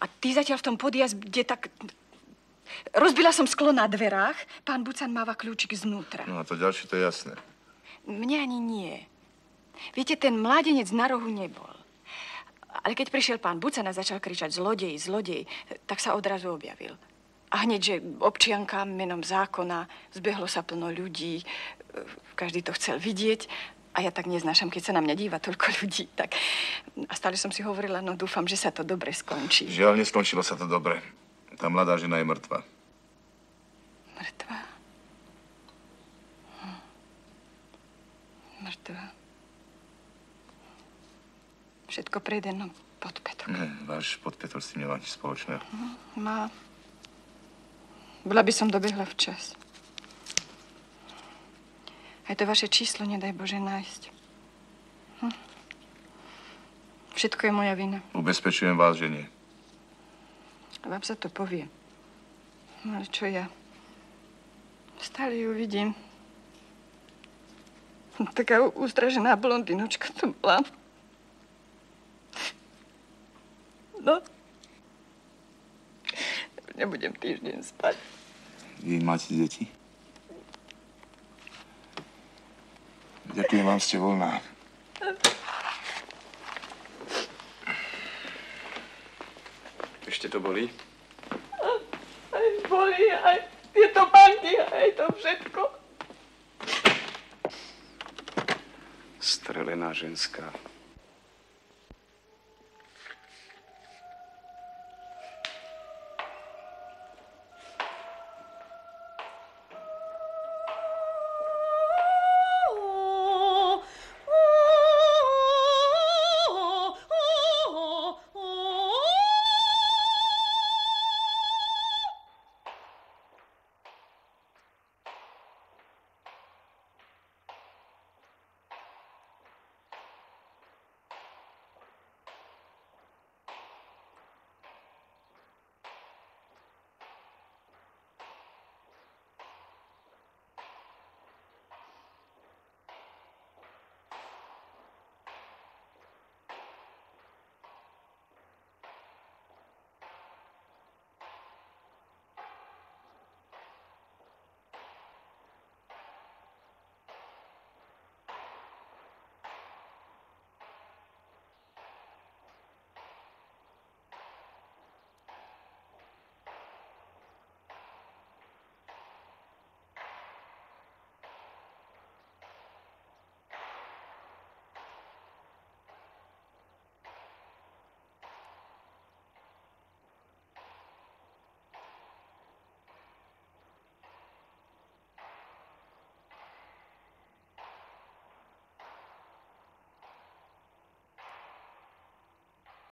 Speaker 10: A ty zatiaľ v tom podjazde tak... Rozbila som sklo na dverách, pán Bucan máva kľúčik znútra.
Speaker 4: No a to ďalšie, to je jasné.
Speaker 10: Mne ani nie. Viete, ten mládenec na rohu nebol. Ale keď prišiel pán Bucan a začal kričať zlodej, zlodej, tak sa odrazu objavil. A hneď, že občianka menom zákona, zbehlo sa plno ľudí, každý to chcel vidieť a ja tak neznášam, keď sa na mňa díva toľko ľudí. Tak... A stále som si hovorila, no dúfam, že sa to dobre skončí.
Speaker 4: Žiaľ, neskončilo sa to dobre. Tá mladá žena je mŕtva.
Speaker 10: Mŕtva? Mŕtva. Všetko prejde, no podpätok.
Speaker 4: Váš podpätok s tým nemá nič spoločného.
Speaker 10: Má. Bola by som dobehla včas. Aj to vaše číslo, nedaj Bože, nájsť. Všetko je moja vina.
Speaker 4: Ubezpečujem vás, že nie.
Speaker 10: Vám sa to povie. No ale čo ja? Stále ju vidím. Taká ustražená blondínočka to bola. No. Nebudem týždeň spať.
Speaker 4: Vy máte deti? Ďakujem vám, ste voľná.
Speaker 1: Ešte to bolí?
Speaker 10: Aj bolí, aj tieto banky, aj to všetko.
Speaker 1: Strelená ženská.